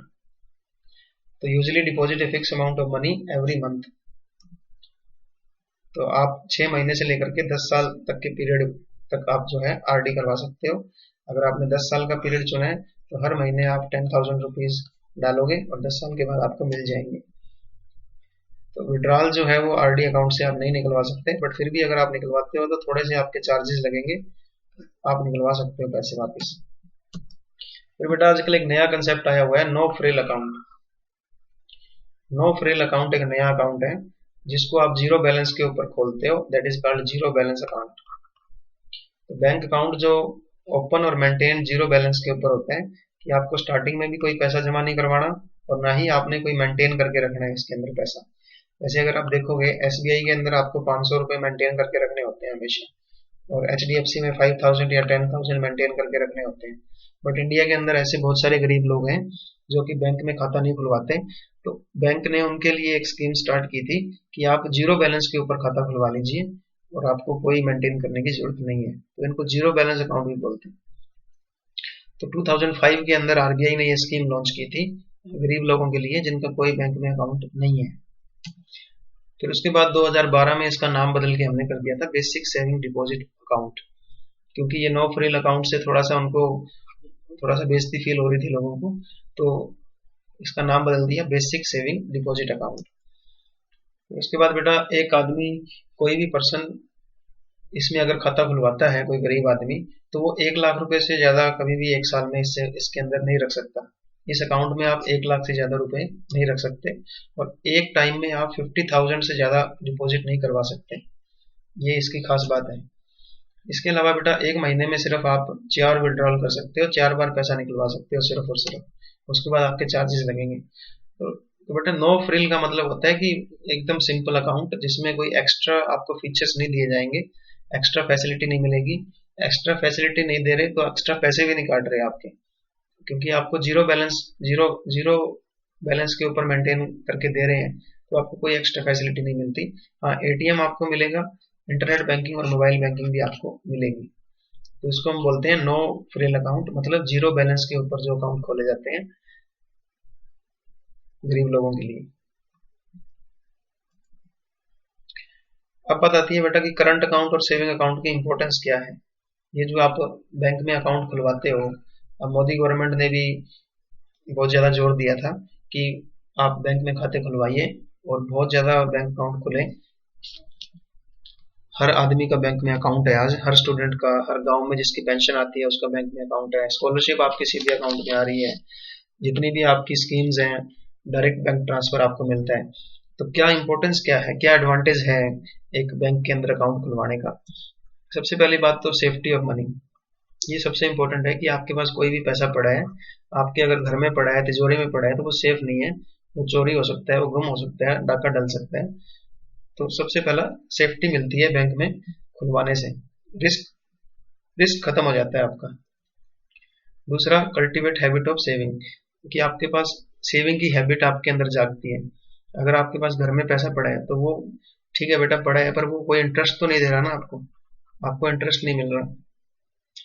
तो usually deposit a fix amount of money every month. तो आप 6 महीने से लेकर के 10 साल तक के पीरियड तक आप जो है आरडी करवा सकते हो। अगर आपने 10 साल का पीरियड चुना है तो हर महीने आप 10,000 रुपीज डालोगे और 10 साल के बाद आपको मिल जाएंगे। तो विड्रॉल जो है वो आरडी अकाउंट से आप नहीं निकलवा सकते, बट फिर भी अगर आप निकलवाते हो तो थोड़े से आपके चार्जेस लगेंगे, आप निकलवा सकते हो पैसे वापस। फिर बेटा आजकल एक नया कंसेप्ट आया हुआ है no frill account. No frill account एक नया अकाउंट है जिसको आप जीरो बैलेंस के ऊपर खोलते हो, that is called zero balance account. तो बैंक अकाउंट जो ओपन और मेंटेन जीरो बैलेंस के ऊपर होता है कि आपको स्टार्टिंग में भी कोई पैसा जमा नहीं करवाना और ना ही आपने कोई मेंटेन करके रखना है इसके अंदर पैसा। वैसे अगर आप देखोगे एसबीआई के अंदर आपको 500 रुपए मेंटेन करके रखने होते हैं हमेशा, और एचडीएफसी में 5,000 या 10,000 मेंटेन करके रखने होते हैं। बट इंडिया के अंदर ऐसे बहुत सारे गरीब लोग हैं जो कि बैंक में खाता नहीं खुलवाते, तो बैंक ने उनके लिए एक स्कीम स्टार्ट की थी कि आप जीरो बैलेंस के ऊपर खाता खुलवा लीजिए और आपको कोई मेंटेन करने की जरूरत नहीं है। तो इनको जीरो बैलेंस अकाउंट भी बोलते हैं। तो 2005 के अंदर आरबीआई ने ये स्कीम लॉन्च की थी गरीब लोगों के लिए जिनका कोई बैंक में अकाउंट नहीं है। फिर उसके बाद 2012 में इसका नाम बदल के हमने कर दिया था बेसिक सेविंग डिपॉजिट अकाउंट, क्योंकि ये नो फ्रिल अकाउंट से थोड़ा सा बेइज्जती फील हो रही थी लोगों को, तो इसका नाम बदल दिया बेसिक सेविंग डिपॉजिट अकाउंट। उसके बाद बेटा एक आदमी, कोई भी पर्सन इसमें अगर खाता खुलवाता है, कोई गरीब आदमी, तो वो 1 लाख रुपए से ज्यादा कभी भी एक साल में इसके अंदर नहीं रख सकता। इस अकाउंट में आप 1 लाख से ज्यादा रुपए नहीं रख सकते और एक टाइम में आप 50,000 से ज्यादा डिपॉजिट नहीं करवा सकते। ये इसकी खास बात है। इसके अलावा बेटा एक महीने में सिर्फ आप 4 विड्रॉल कर सकते हो, 4 बार पैसा निकलवा सकते हो सिर्फ और सिर्फ, उसके बाद आपके चार्जेस लगेंगे। तो बेटा नो फ्रिल का मतलब होता है कि एकदम सिंपल अकाउंट जिसमें कोई एक्स्ट्रा आपको फीचर्स नहीं दिए जाएंगे, एक्स्ट्रा फैसिलिटी नहीं मिलेगी। एक्स्ट्रा फैसिलिटी नहीं दे रहे तो एक्स्ट्रा पैसे भी नहीं काट रहे आपके, क्योंकि आपको जीरो बैलेंस के ऊपर मेंटेन करके दे रहे हैं, तो आपको कोई एक्स्ट्रा फैसिलिटी नहीं मिलती। हाँ, एटीएम आपको मिलेगा, इंटरनेट बैंकिंग और मोबाइल बैंकिंग भी आपको मिलेगी। तो इसको हम बोलते हैं नो फ्रिल अकाउंट, मतलब जीरो बैलेंस के ऊपर जो अकाउंट खोले जाते हैं गरीब लोगों के लिए। अब बात आती है बेटा कि करंट अकाउंट और सेविंग अकाउंट की इंपॉर्टेंस क्या है। ये जो आप बैंक में अकाउंट खुलवाते हो, अब मोदी गवर्नमेंट ने भी बहुत ज्यादा जोर दिया था कि आप बैंक में खाते खुलवाइए और बहुत ज्यादा बैंक अकाउंट खुले। हर आदमी का बैंक में अकाउंट है आज, हर स्टूडेंट का, हर गांव में जिसकी पेंशन आती है उसका बैंक में अकाउंट है, स्कॉलरशिप आपके सीधे अकाउंट में आ रही है, जितनी भी आपकी स्कीम्स हैं डायरेक्ट बैंक ट्रांसफर आपको मिलता है। तो क्या इंपॉर्टेंस क्या है, क्या एडवांटेज है एक बैंक के अंदर अकाउंट खुलवाने का। सबसे पहली बात तो सेफ्टी ऑफ मनी, ये सबसे इंपॉर्टेंट है कि आपके पास कोई भी पैसा पड़ा है, आपके अगर घर में पड़ा है, तिजोरी में पड़ा है, तो वो सेफ नहीं है, वो चोरी हो सकता है, वो गुम हो सकता है, डाका डल सकता है। तो सबसे पहला सेफ्टी मिलती है बैंक में खुलवाने से, रिस्क खत्म हो जाता है आपका। दूसरा, कल्टीवेट हैबिट ऑफ सेविंग, कि आपके पास सेविंग की हैबिट आपके अंदर जागती है। अगर आपके पास घर में पैसा पड़ा है तो वो ठीक है बेटा पड़ा है, पर वो कोई इंटरेस्ट तो नहीं दे रहा ना आपको इंटरेस्ट नहीं मिल रहा।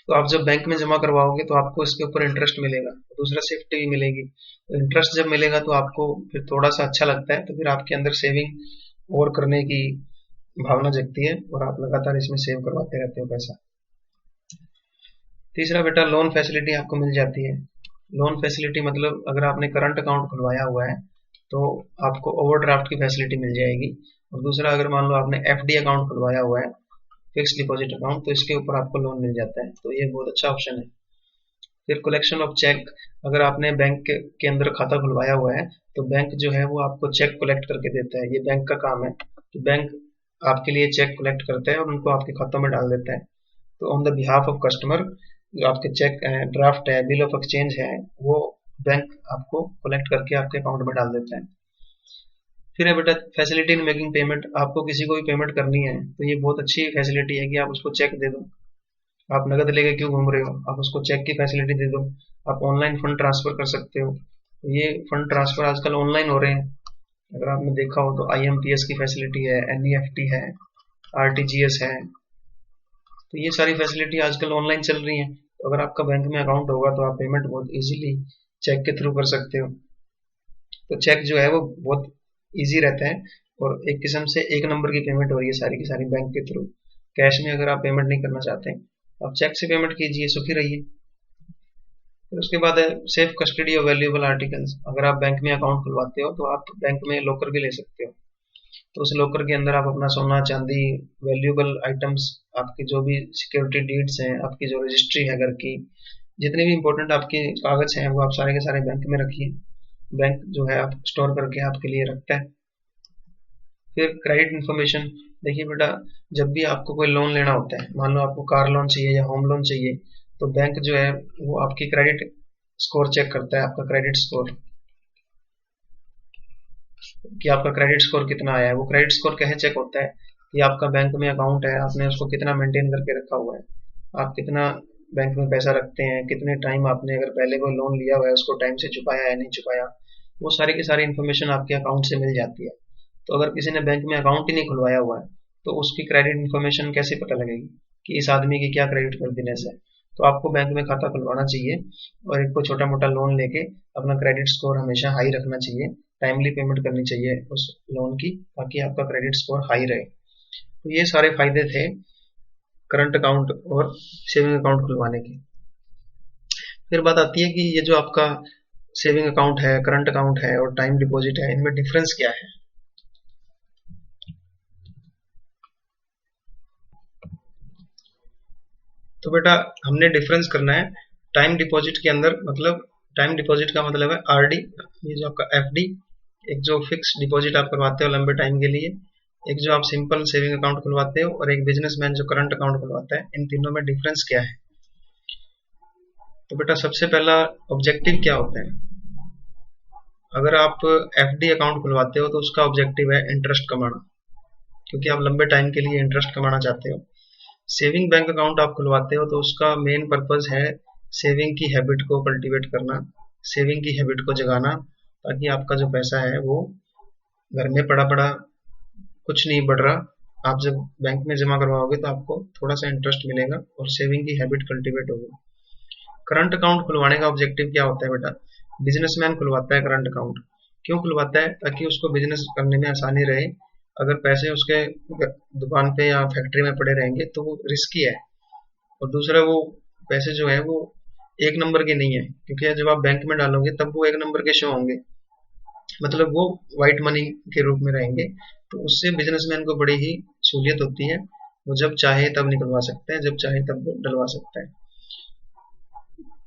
तो आप जब बैंक में जमा करवाओगे तो आपको इसके ऊपर इंटरेस्ट मिलेगा, दूसरा सेफ्टी भी मिलेगी। तो इंटरेस्ट जब मिलेगा तो आपको फिर थोड़ा सा अच्छा लगता है, तो फिर आपके अंदर सेविंग और करने की भावना जगती है और आप लगातार इसमें सेव करवाते रहते हो पैसा। तीसरा बेटा, लोन फैसिलिटी आपको मिल जाती है। लोन फैसिलिटी मतलब अगर आपने करंट अकाउंट खुलवाया हुआ है तो आपको ओवरड्राफ्ट की फैसिलिटी मिल जाएगी। और दूसरा, अगर मान लो आपने एफडी अकाउंट खुलवाया हुआ है, फिक्स डिपॉजिट अकाउंट, तो इसके ऊपर आपको लोन मिल जाता है, तो ये बहुत अच्छा ऑप्शन है। फिर कलेक्शन ऑफ चेक, अगर आपने बैंक के अंदर खाता खुलवाया हुआ है तो बैंक जो है वो आपको चेक कलेक्ट करके देता है। ये बैंक का काम है कि बैंक आपके लिए चेक कलेक्ट करता है और उनको आपके खातों में डाल देता है। तो on the behalf of customer जो आपके चेक है, ड्राफ्ट है, बिल ऑफ एक्सचेंज है, वो बैंक आपको कलेक्ट करके आपके अकाउंट में डाल देता है। फिर है बेटा फैसिलिटी इन मेकिंग पेमेंट, आपको किसी को भी पेमेंट करनी है तो ये बहुत अच्छी फैसिलिटी है कि आप उसको चेक दे दो। आप नगद लेके क्यों घूम रहे हो, आप उसको चेक की फैसिलिटी दे दो। आप ऑनलाइन फंड ट्रांसफर कर सकते हो, तो ये फंड ट्रांसफर आजकल ऑनलाइन हो रहे हैं। अगर आपने देखा हो तो IMPS की फैसिलिटी है, NEFT है, RTGS है, तो ये सारी फैसिलिटी आजकल ऑनलाइन चल रही है। तो अगर आपका बैंक में अकाउंट होगा तो आप पेमेंट बहुत इजीली चेक के थ्रू कर सकते हो। तो चेक जो है वो बहुत इजी रहता है और एक किस्म से एक नंबर की पेमेंट हो रही है सारी की सारी बैंक के थ्रू। कैश में अगर आप पेमेंट नहीं करना चाहते आप चेक से पेमेंट कीजिए, सुखी रहिए। फिर उसके बाद है safe custody of valuable articles. अगर आप बैंक में अकाउंट खुलवाते हो तो आप बैंक में लॉकर भी ले सकते हो। तो उस लॉकर के अंदर आप अपना सोना चांदी, वैल्यूएबल आइटम्स, आपकी जो भी सिक्योरिटी डीड्स हैं, आपकी जो रजिस्ट्री है घर की, जितने भी इंपॉर्टेंट आपके कागज हैं वो आप सारे के सारे बैंक में रखिए। बैंक जो है आप स्टोर करके आपके लिए रखता है। फिर क्रेडिट इन्फॉर्मेशन। देखिए बेटा, जब भी आपको कोई लोन लेना होता है, मान लो आपको कार लोन चाहिए या होम लोन चाहिए, तो बैंक जो है वो आपकी क्रेडिट स्कोर चेक करता है, आपका क्रेडिट स्कोर, कि आपका क्रेडिट स्कोर कितना आया है। वो क्रेडिट स्कोर कैसे चेक होता है कि आपका बैंक में अकाउंट है, आपने उसको कितना मेंटेन करके रखा हुआ है, आप कितना बैंक में पैसा रखते हैं, कितने टाइम आपने अगर पहले कोई लोन लिया हुआ है उसको टाइम से चुकाया या नहीं चुकाया, वो सारी की सारी इन्फॉर्मेशन आपके अकाउंट से मिल जाती है। तो अगर किसी ने बैंक में अकाउंट ही नहीं खुलवाया हुआ है तो उसकी क्रेडिट इन्फॉर्मेशन कैसे पता लगेगी कि इस आदमी की क्या क्रेडिट वर्दीनेस है। तो आपको बैंक में खाता खुलवाना चाहिए और एक कोई छोटा मोटा लोन लेके अपना क्रेडिट स्कोर हमेशा हाई रखना चाहिए, टाइमली पेमेंट करनी चाहिए उस लोन की, ताकि आपका क्रेडिट स्कोर हाई रहे। तो ये सारे फायदे थे करंट अकाउंट और सेविंग अकाउंट खुलवाने की। फिर बात आती है कि ये जो आपका सेविंग अकाउंट है, करंट अकाउंट है और टाइम डिपॉजिट है, इनमें डिफरेंस क्या है। तो बेटा हमने डिफरेंस करना है टाइम डिपॉजिट के अंदर। मतलब टाइम डिपॉजिट का मतलब है आरडी, ये जो आपका एफडी, एक जो फिक्स डिपॉजिट आप करवाते हो लंबे टाइम के लिए, एक जो आप सिंपल सेविंग अकाउंट खुलवाते हो, और एक बिजनेसमैन जो करंट अकाउंट खुलवाता है। इन तीनों में डिफरेंस क्या है। तो बेटा सबसे पहला ऑब्जेक्टिव क्या होता है। अगर आप एफडी अकाउंट खुलवाते हो तो उसका ऑब्जेक्टिव है इंटरेस्ट कमाना, क्योंकि आप लंबे टाइम के लिए इंटरेस्ट कमाना चाहते हो। सेविंग बैंक अकाउंट आप खुलवाते हो तो उसका मेन पर्पस है सेविंग की हैबिट को कल्टीवेट करना, सेविंग की हैबिट को जगाना, ताकि आपका जो पैसा है वो घर में पड़ा पड़ा कुछ नहीं बढ़ रहा, आप जब बैंक में जमा करवाओगे तो आपको थोड़ा सा इंटरेस्ट मिलेगा और सेविंग की हैबिट कल्टीवेट होगी। करंट अकाउंट खुलवाने का ऑब्जेक्टिव क्या होता है बेटा। बिजनेसमैन खुलवाता है करंट अकाउंट। क्यों खुलवाता है, ताकि उसको बिजनेस करने में आसानी रहे। अगर पैसे उसके दुकान पे या फैक्ट्री में पड़े रहेंगे तो वो रिस्की है, और दूसरा वो पैसे जो है वो एक नंबर के नहीं है, क्योंकि जब आप बैंक में डालोगे तब वो एक नंबर के शो होंगे, मतलब वो व्हाइट मनी के रूप में रहेंगे। तो उससे बिजनेसमैन को बड़ी ही सहूलियत होती है, वो जब चाहे तब निकलवा सकते हैं, जब चाहे तब वो डलवा सकता है।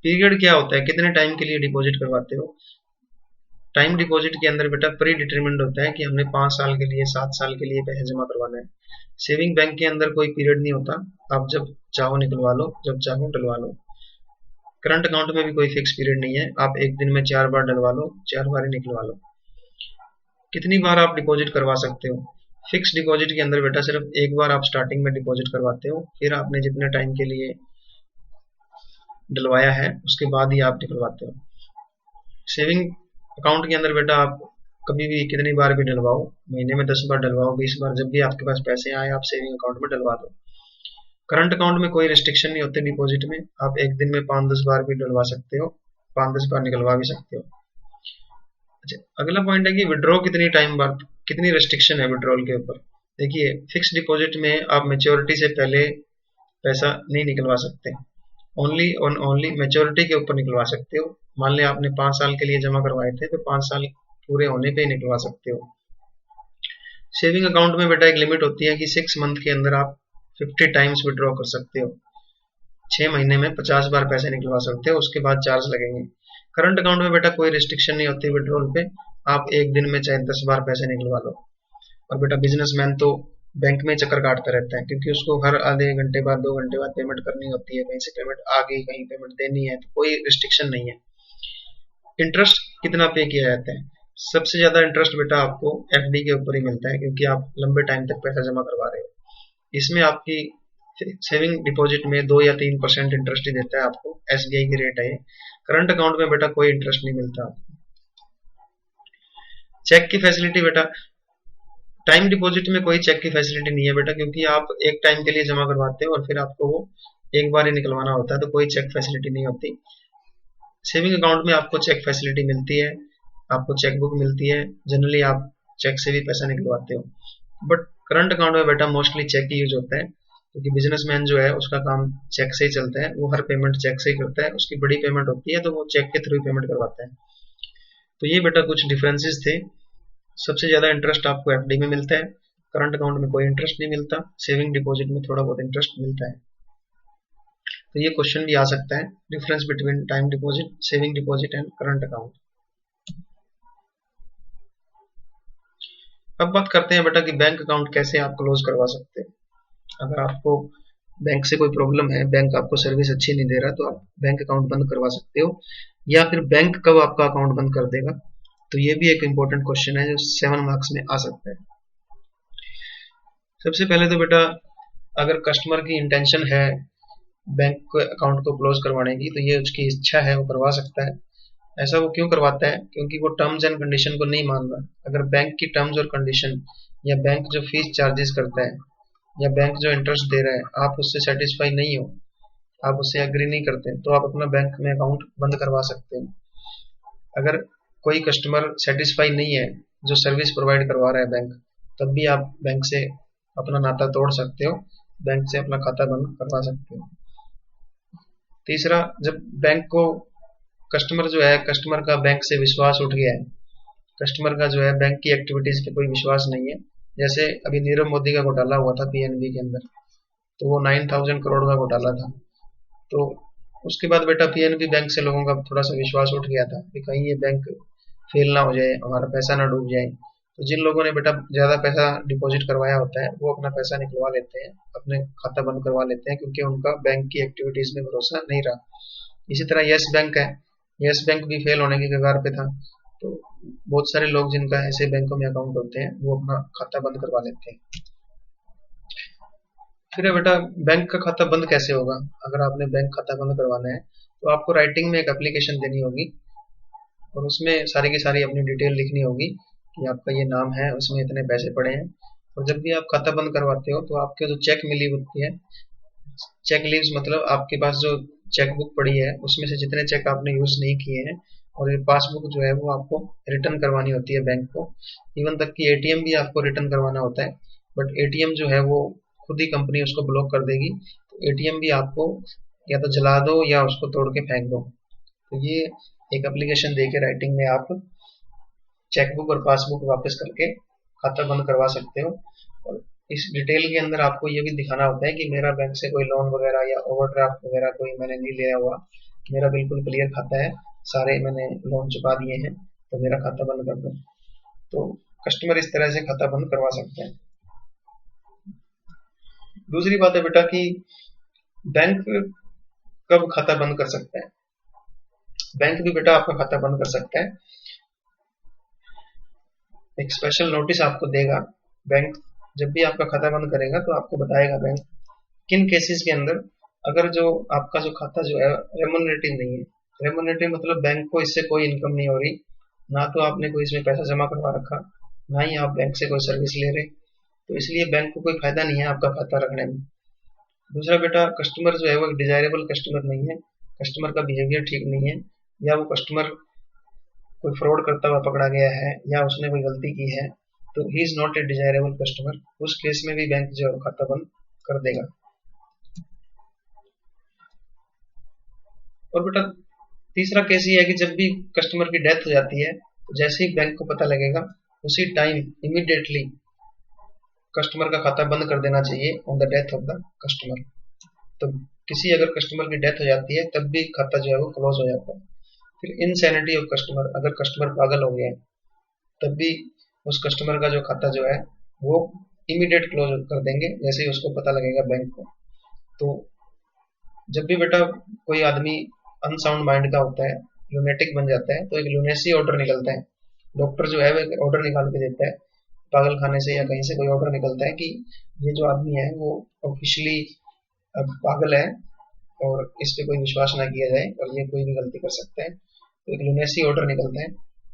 पीरियड क्या होता है, कितने टाइम के लिए डिपॉजिट करवाते हो। टाइम डिपॉजिट के अंदर बेटा प्री डिटरमिन्ड होता है कि हमने 5 साल के लिए 7 साल के लिए पैसे जमा करवाना है। सेविंग बैंक के अंदर कोई पीरियड नहीं होता, आप जब चाहो निकलवा लो, जब चाहो डलवा लो। करंट अकाउंट में भी कोई फिक्स पीरियड नहीं है, आप एक दिन में 4 बार डलवा लो, 4 बार ही निकलवा लो। कितनी बार आप डिपॉजिट करवा सकते हो। फिक्स डिपॉजिट के अंदर बेटा सिर्फ एक बार आप स्टार्टिंग में डिपॉजिट करवाते हो, फिर आपने जितने टाइम के लिए डलवाया है उसके बाद ही आप निकलवाते हो। सेविंग अकाउंट के अंदर बेटा आप कभी भी कितनी बार भी डलवाओ, महीने में 10 बार डलवाओ, 20 बार, जब भी आपके पास पैसे आए आप सेविंग अकाउंट में डलवा दो। करंट अकाउंट में कोई रिस्ट्रिक्शन नहीं होती डिपॉजिट में, आप एक दिन में 5-10 बार भी डलवा सकते हो, 5-10 बार निकलवा भी सकते हो। अच्छा, अगला पॉइंट है कि विड्रॉ कितनी टाइम बाद, कितनी रेस्ट्रिक्शन है विड्रॉल के ऊपर। देखिए फिक्स डिपॉजिट में आप मेच्योरिटी से पहले पैसा नहीं निकलवा सकते, ओनली ऑन ओनली मेच्योरिटी के ऊपर निकलवा सकते हो। मान लिया आपने 5 साल के लिए जमा करवाए थे तो 5 साल पूरे होने पे ही निकलवा सकते हो। सेविंग अकाउंट में बेटा एक लिमिट होती है कि 6 मंथ के अंदर आप 50 टाइम्स विड्रॉ कर सकते हो, 6 महीने में 50 बार पैसे निकलवा सकते हो, उसके बाद चार्ज लगेंगे। करंट अकाउंट में बेटा कोई रिस्ट्रिक्शन नहीं होती विड्रॉल पे, आप एक दिन में चाहे 10 बार पैसे निकलवा लो। और बेटा बिजनेसमैन तो बैंक में चक्कर काटता रहता है, क्योंकि उसको हर आधे घंटे बाद 2 घंटे बाद पेमेंट करनी होती है, कहीं से पेमेंट आ गई, कहीं पेमेंट देनी है, तो कोई रिस्ट्रिक्शन नहीं है। इंटरेस्ट कितना पे किया जाता है, सबसे ज्यादा इंटरेस्ट बेटा आपको एफडी के ऊपर ही मिलता है, क्योंकि आप लंबे टाइम तक पैसा जमा करवा रहे हो। इसमें आपकी सेविंग डिपॉजिट में 2 या 3% इंटरेस्ट ही देता है आपको, एसबीआई की रेट है। करंट अकाउंट में बेटा कोई इंटरेस्ट नहीं मिलता आपको। चेक की फैसिलिटी बेटा, टाइम डिपॉजिट में कोई चेक की फैसिलिटी नहीं है बेटा, क्योंकि आप एक टाइम के लिए जमा करवाते हो और फिर आपको वो एक बार ही निकलवाना होता है, तो कोई चेक फैसिलिटी नहीं होती। सेविंग अकाउंट में आपको चेक फैसिलिटी मिलती है, आपको चेक बुक मिलती है। जनरली आप चेक से भी पैसा निकलवाते हो। बट करंट अकाउंट में बेटा मोस्टली चेक ही यूज होता है, क्योंकि बिजनेसमैन जो है उसका काम चेक से ही चलता है, वो हर पेमेंट चेक से ही करता है, उसकी बड़ी पेमेंट होती है तो वो चेक के थ्रू पेमेंट करवाता है। तो ये बेटा कुछ डिफरेंसेस थे। सबसे ज्यादा इंटरेस्ट आपको एफडी में मिलता है, करंट अकाउंट में कोई इंटरेस्ट नहीं मिलता, सेविंग डिपॉजिट में थोड़ा बहुत इंटरेस्ट मिलता है। तो ये क्वेश्चन भी आ सकता है, difference between time deposit, saving deposit and current account. अब बात करते हैं बेटा कि बैंक अकाउंट कैसे आप क्लोज करवा सकते हैं। अगर आपको बैंक से कोई प्रॉब्लम है, बैंक आपको सर्विस अच्छी नहीं दे रहा, तो आप बैंक अकाउंट बंद करवा सकते हो। या फिर बैंक कब आपका अकाउंट बंद कर देगा, तो ये भी एक इंपॉर्टेंट क्वेश्चन है जो 7 मार्क्स में आ सकता है। सबसे पहले तो बेटा अगर कस्टमर की इंटेंशन है बैंक अकाउंट को क्लोज करवाने की, तो ये उसकी इच्छा है, वो करवा सकता है। ऐसा वो क्यों करवाता है? क्योंकि वो टर्म्स एंड कंडीशन को नहीं मान रहा। अगर बैंक की टर्म्स और कंडीशन या बैंक जो फीस चार्जेस करता है या बैंक जो इंटरेस्ट दे रहा है, आप उससे सेटिस्फाई नहीं हो, आप उससे एग्री नहीं करते, तो आप अपना बैंक में अकाउंट बंद करवा सकते हैं। अगर कोई कस्टमर सेटिस्फाई नहीं है जो सर्विस प्रोवाइड करवा रहा है बैंक, तब भी आप बैंक से अपना नाता तोड़ सकते हो, बैंक से अपना खाता बंद करवा सकते हो। तीसरा, जब बैंक को कस्टमर जो है, कस्टमर का बैंक से विश्वास उठ गया है, कस्टमर का जो है बैंक की एक्टिविटीज पे कोई विश्वास नहीं है। जैसे अभी नीरव मोदी का घोटाला हुआ था पीएनबी के अंदर, तो वो 9000 करोड़ का घोटाला था। तो उसके बाद बेटा पीएनबी बैंक से लोगों का थोड़ा सा विश्वास उठ गया था कि कहीं ये बैंक फेल ना हो जाए, हमारा पैसा ना डूब जाए। तो जिन लोगों ने बेटा ज्यादा पैसा डिपॉजिट करवाया होता है, वो अपना पैसा निकलवा लेते हैं, अपने खाता बंद करवा लेते हैं, क्योंकि उनका बैंक की एक्टिविटीज में भरोसा नहीं रहा। इसी तरह यस बैंक है, यस बैंक भी फेल होने की कगार पे था। तो बहुत सारे लोग जिनका ऐसे बैंकों में अकाउंट होते हैं, वो अपना खाता बंद करवा लेते हैं। फिर है बेटा बैंक का खाता बंद कैसे होगा। अगर आपने बैंक खाता बंद करवाना है, तो आपको राइटिंग में एक एप्लीकेशन देनी होगी और उसमें सारी की सारी अपनी डिटेल लिखनी होगी कि आपका ये नाम है, उसमें इतने पैसे पड़े हैं। और जब भी आप खाता बंद करवाते हो, तो आपके जो चेक मिली होती है, चेक लीव्स मतलब आपके पास जो चेक बुक पड़ी है, उसमें से जितने चेक आपने यूज नहीं किए हैं, और ये पासबुक जो है वो आपको रिटर्न करवानी होती है बैंक को। इवन तक कि एटीएम भी आपको रिटर्न करवाना होता है, बट एटीएम जो है वो खुद ही कंपनी उसको ब्लॉक कर देगी। तो एटीएम भी आपको या तो जला दो या उसको तोड़ के फेंक दो। तो ये एक एप्लीकेशन दे के राइटिंग में आप चेकबुक और पासबुक वापस करके खाता बंद करवा सकते हो। और इस डिटेल के अंदर आपको ये भी दिखाना होता है कि मेरा बैंक से कोई लोन वगैरह या ओवरड्राफ्ट वगैरह कोई मैंने नहीं लिया हुआ, मेरा बिल्कुल क्लियर खाता है, सारे मैंने लोन चुका दिए हैं, तो मेरा खाता बंद कर दो। तो कस्टमर इस तरह से खाता बंद करवा सकते हैं। दूसरी बात है बेटा कि बैंक कब खाता बंद कर सकता है। बैंक भी बेटा आपका खाता बंद कर सकता है। एक स्पेशल नोटिस आपको देगा बैंक, जब भी आपका खाता बंद करेगा तो आपको बताएगा बैंक किन केसेस के अंदर, अगर जो आपका जो खाता जो है रेमुनरेटिव नहीं है। रेमुनरेटिव मतलब बैंक को इससे कोई इनकम नहीं हो रही, ना तो आपने कोई इसमें पैसा जमा करवा रखा, ना ही आप बैंक से कोई सर्विस ले रहे, तो इसलिए बैंक को कोई फायदा नहीं है आपका खाता रखने में। दूसरा बेटा, कस्टमर जो है वो डिजायरेबल कस्टमर नहीं है, कस्टमर का बिहेवियर ठीक नहीं है, या वो कस्टमर कोई फ्रॉड करता हुआ पकड़ा गया है, या उसने कोई गलती की है, तो he is not A desirable customer. उस केस में भी बैंक जो है खाता बंद कर देगा। और बेटा तीसरा केस ये है कि जब भी कस्टमर की डेथ हो जाती है, तो जैसे ही बैंक को पता लगेगा, उसी टाइम इमीडिएटली कस्टमर का खाता बंद कर देना चाहिए on the death of the customer. तो किसी अगर कस्टमर की डेथ हो जाती है, तब भी खाता जो है वो क्लोज हो जाता है। फिर इनसैनिटी ऑफ कस्टमर, अगर कस्टमर पागल हो गया है, तब भी उस कस्टमर का जो खाता जो है वो इमीडिएट क्लोज कर देंगे जैसे ही उसको पता लगेगा बैंक को। तो जब भी बेटा कोई आदमी अनसाउंड माइंड का होता है, लूनेटिक बन जाता है, तो एक लूनेसी ऑर्डर निकलता है। डॉक्टर जो है वो ऑर्डर निकाल के देता है पागल खाने से या कहीं से कोई ऑर्डर निकलता है कि ये जो आदमी है वो ऑफिशियली पागल है और इस पे कोई विश्वास ना किया जाए और ये कोई भी गलती कर सकता है। तो एक लूनेसी ऑर्डर निकलता है,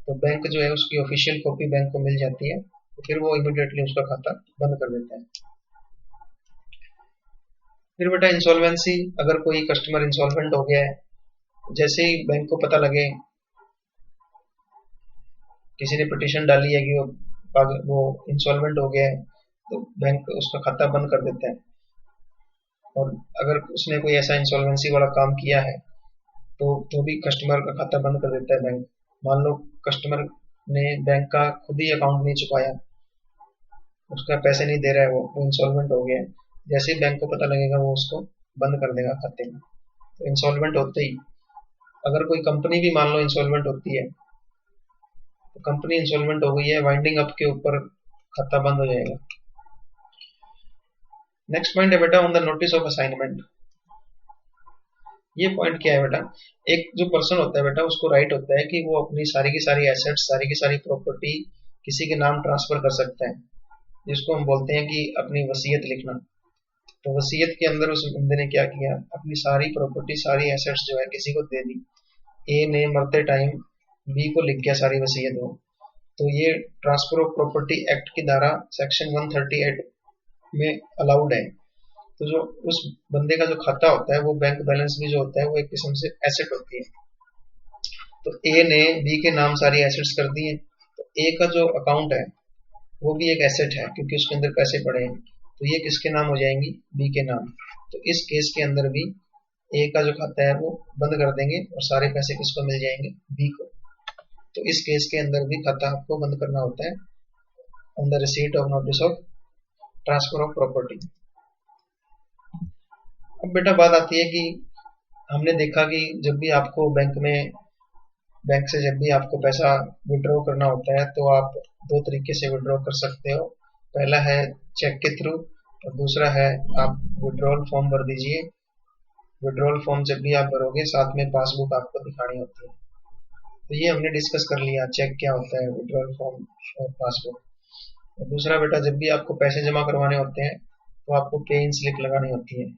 तो बैंक जो है उसकी ऑफिशियल कॉपी बैंक को मिल जाती है, तो फिर वो इमीडिएटली उसका खाता बंद कर देता है। फिर बेटा इंसॉल्वेंसी, अगर कोई कस्टमर इंसॉल्वेंट हो गया है, जैसे ही बैंक को पता लगे, किसी ने पिटीशन डाली है कि वो वो इंसॉल्वेंट हो गया है तो बैंक उसका खाता बंद कर देता है। और अगर उसने कोई ऐसा इंसॉल्वेंसी वाला काम किया है तो भी कस्टमर का खाता बंद कर देता है बैंक। मान लो कस्टमर ने बैंक का खुद ही अकाउंट नहीं चुकाया, उसका पैसे नहीं दे रहा है, वो इंसॉल्वेंट हो गया है, जैसे ही बैंक को पता लगेगा वो उसको बंद कर देगा खाते में। तो इंसॉल्वेंट होते ही, अगर कोई कंपनी भी मान लो इंसॉल्वेंट होती है, तो कंपनी इंसॉल्वेंट हो गई है, वाइंडिंग अप के ऊपर खाता बंद हो जाएगा। नेक्स्ट पॉइंट है बेटा on the notice of assignment. ये पॉइंट क्या है बेटा, एक जो पर्सन होता है बेटा उसको राइट होता है कि वो अपनी सारी की सारी एसेट्स, सारी की सारी प्रॉपर्टी किसी के नाम ट्रांसफर कर सकता है, जिसको हम बोलते हैं कि अपनी वसीयत लिखना। तो वसीयत के अंदर उस बंदे ने क्या किया, अपनी सारी प्रॉपर्टी, सारी एसेट्स जो है किसी को दे दी। ए ने मरते टाइम बी को लिख गया सारी वसीयत वो। तो ये ट्रांसफर ऑफ प्रॉपर्टी एक्ट की धारा सेक्शन 138 में अलाउड है। तो जो उस बंदे का जो खाता होता है वो बैंक बैलेंस भी जो होता है वो एक किस्म से एसेट होती है। तो ए ने बी के नाम सारी एसेट्स कर दी है, तो ए का जो अकाउंट है वो भी एक एसेट है क्योंकि उसके अंदर पैसे पड़े हैं। तो ये किसके नाम हो जाएंगी, बी के नाम। तो इस केस के अंदर भी ए का जो खाता है वो बंद कर देंगे और सारे पैसे किसको मिल जाएंगे, बी को। तो इस केस के अंदर भी खाता आपको बंद करना होता है on the receipt of notice of transfer of property. अब बेटा बात आती है कि हमने देखा कि जब भी आपको बैंक से जब भी आपको पैसा विड्रॉ करना होता है तो आप दो तरीके से विड्रॉ कर सकते हो। पहला है चेक के थ्रू और दूसरा है आप विड्रॉल फॉर्म भर दीजिए। विड्रॉल फॉर्म जब भी आप भरोगे साथ में पासबुक आपको दिखानी होती है। तो ये हमने डिस्कस कर लिया, चेक क्या होता है, विड्रॉल फॉर्म और पासबुक। और दूसरा बेटा जब भी आपको पैसे जमा करवाने होते हैं तो आपको पे इन स्लिप लगानी होती है।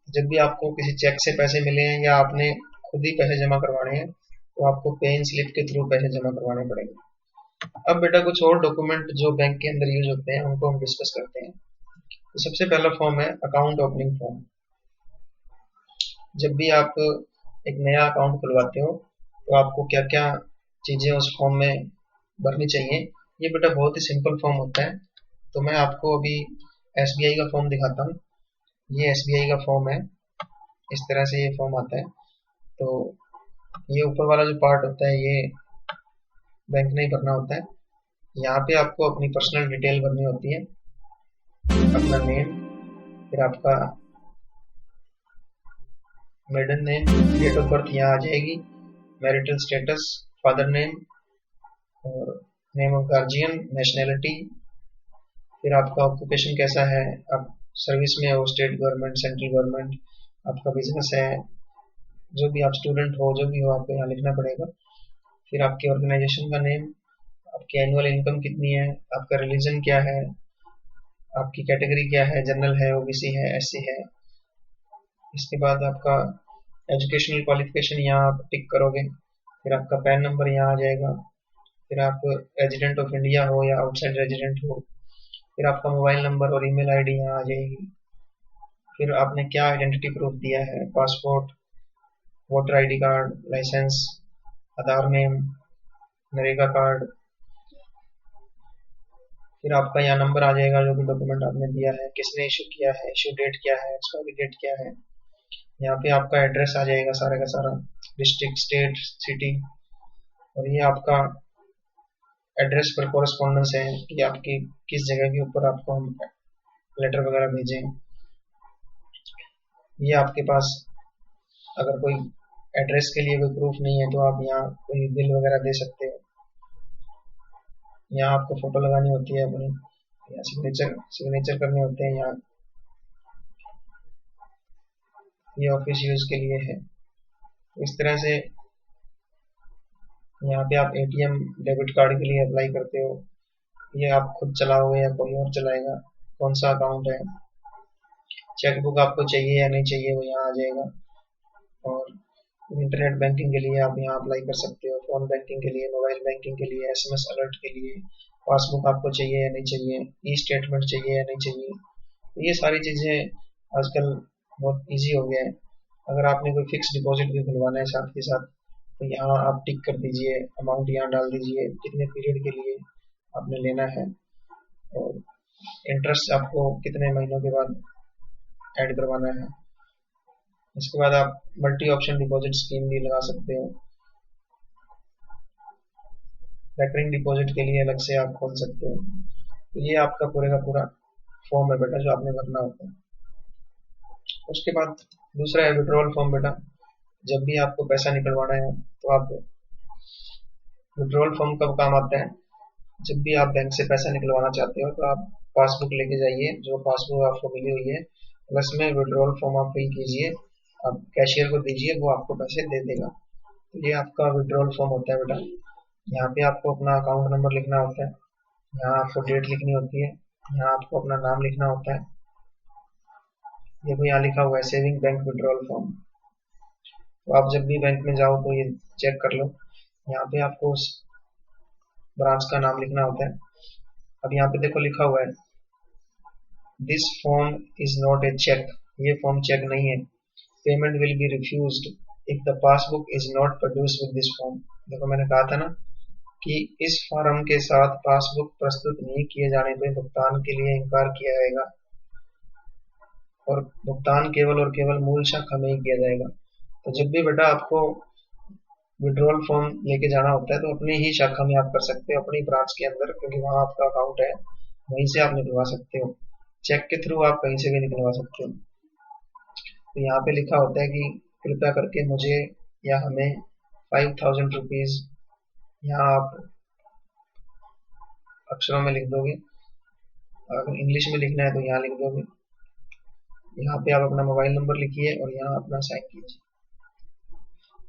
जब भी आपको किसी चेक से पैसे मिले हैं या आपने खुद ही पैसे जमा करवाने हैं तो आपको पे इन स्लिप के थ्रू पैसे जमा करवाने पड़ेंगे। अब बेटा कुछ और डॉक्यूमेंट जो बैंक के अंदर यूज होते हैं उनको हम डिस्कस करते हैं। तो सबसे पहला फॉर्म है अकाउंट ओपनिंग फॉर्म। जब भी आप एक नया अकाउंट खुलवाते हो तो आपको क्या क्या चीजें उस फॉर्म में भरनी चाहिए। ये बेटा बहुत ही सिंपल फॉर्म होता है। तो मैं आपको अभी एसबीआई का फॉर्म दिखाता हूँ। ये एसबीआई का फॉर्म है, इस तरह से ये फॉर्म आता है। तो ये ऊपर वाला जो पार्ट होता है ये बैंक ने ही भरना होता है। यहाँ पे आपको अपनी पर्सनल डिटेल भरनी होती है, अपना नेम, फिर आपका maiden name, date of birth यहाँ आ जाएगी, मैरिटल स्टेटस, फादर नेम और नेम ऑफ गार्जियन, नेशनैलिटी, फिर आपका ऑक्यूपेशन कैसा है, आप सर्विस में हो, स्टेट गवर्नमेंट, सेंट्रल गवर्नमेंट, आपका बिजनेस है, जो भी आप स्टूडेंट हो, जो भी हो आपको यहाँ लिखना पड़ेगा। फिर आपके ऑर्गेनाइजेशन का नेम, आपकी एनुअल इनकम कितनी है, आपका रिलीजन क्या है, आपकी कैटेगरी क्या है, जनरल है, ओबीसी है, एससी है। इसके बाद आपका एजुकेशनल क्वालिफिकेशन यहाँ आप टिक करोगे। फिर आपका पैन नंबर यहाँ आ जाएगा। फिर आप रेजिडेंट ऑफ इंडिया हो या आउटसाइड रेजिडेंट हो। फिर आपका मोबाइल नंबर और ईमेल आईडी यहाँ आ जाएगी। फिर आपने क्या आइडेंटिटी प्रूफ दिया है, passport, voter ID card, licence, Aadhaar name, NREGA card. फिर आपका यहाँ नंबर आ जाएगा जो भी डॉक्यूमेंट आपने दिया है, किसने इशू किया है, इशू डेट क्या है, एक्सपायरी डेट क्या है। यहाँ पे आपका एड्रेस आ जाएगा सारा का सारा, डिस्ट्रिक्ट, स्टेट, सिटी। और ये आपका एड्रेस पर कॉरेस्पॉन्डेंस है कि आपकी किस जगह के ऊपर आपको हम लेटर वगैरह भेजें। ये आपके पास अगर कोई एड्रेस के लिए कोई प्रूफ नहीं है तो आप यहाँ कोई बिल वगैरह दे सकते हो। यहाँ आपको फोटो लगानी होती है अपनी, या सिग्नेचर करने होते हैं यहाँ। ये ऑफिस यूज के लिए है। इस तरह से यहाँ पे आप एटीएम, डेबिट कार्ड के लिए अप्लाई करते हो। ये आप खुद चलाओगे या कोई और चलाएगा, कौन सा अकाउंट है। चेकबुक आपको चाहिए या नहीं चाहिए वो यहाँ आ जाएगा। और इंटरनेट बैंकिंग के लिए आप यहाँ अप्लाई कर सकते हो, फोन बैंकिंग के लिए, मोबाइल बैंकिंग के लिए, एसएमएस अलर्ट के लिए। पासबुक आपको चाहिए या नहीं चाहिए, ई स्टेटमेंट चाहिए या नहीं चाहिए। तो ये सारी चीज़ें आजकल बहुत इजी हो गया है। अगर आपने कोई फिक्स डिपॉजिट भी खुलवाना है साथ के साथ तो यहाँ आप टिक कर दीजिए, अमाउंट यहाँ डाल दीजिए, कितने पीरियड के लिए, आपने लेना है, और इंटरेस्ट आपको कितने महीनों के बाद ऐड करवाना है। इसके बाद आप मल्टी ऑप्शन डिपॉजिट स्कीम भी लगा सकते हो। रेकरिंग डिपॉजिट के लिए अलग से आप खोल सकते हो। तो ये आपका पूरे का पूरा फॉर्म है बेटा जो आपने भरना होता है। उसके बाद दूसरा है विड्रॉल फॉर्म बेटा। जब भी आपको पैसा निकलवाना है तो आप विड्रॉल फॉर्म कब काम आता है, जब भी आप बैंक से पैसा निकलवाना चाहते हो तो आप पासबुक लेके जाइए, जो पासबुक आपको मिली हुई है प्लस में विड्रॉल फॉर्म आप फिल कीजिए, आप कैशियर को दीजिए, वो आपको पैसे दे देगा। तो ये आपका विड्रॉल फॉर्म होता है बेटा। यहाँ पे आपको अपना अकाउंट नंबर लिखना होता है, यहाँ आपको डेट लिखनी होती है, यहाँ आपको अपना नाम लिखना होता है। देखो यहाँ लिखा हुआ है सेविंग बैंक विड्रॉल फॉर्म। तो आप जब भी बैंक में जाओ तो ये चेक कर लो। यहाँ पे आपको उस ब्रांच का नाम लिखना होता है। अब यहाँ पे देखो लिखा हुआ है this form is not a cheque, ये फॉर्म चेक नहीं है। Payment will be refused if the passbook is not produced with this form. देखो मैंने कहा था ना कि इस फॉर्म के साथ पासबुक प्रस्तुत नहीं किए जाने पे भुगतान के लिए इनकार किया जाएगा, और भुगतान केवल और केवल मूल शाखा में ही किया जाएगा। तो जब भी बेटा आपको विड्रॉल फॉर्म लेके जाना होता है तो अपनी ही शाखा में आप कर सकते हो, अपनी ब्रांच के अंदर, क्योंकि वहां आपका अकाउंट है, वहीं से आप निकलवा सकते हो। चेक के थ्रू आप कहीं से भी निकलवा सकते हो। तो यहाँ पे लिखा होता है कि कृपया करके मुझे या हमें 5000 रुपीज, यहाँ आप अक्षरों में लिख दोगे, अगर इंग्लिश में लिखना है तो यहाँ लिख दोगे। यहाँ पे आप अपना मोबाइल नंबर लिखिए और यहाँ अपना साइन कीजिए।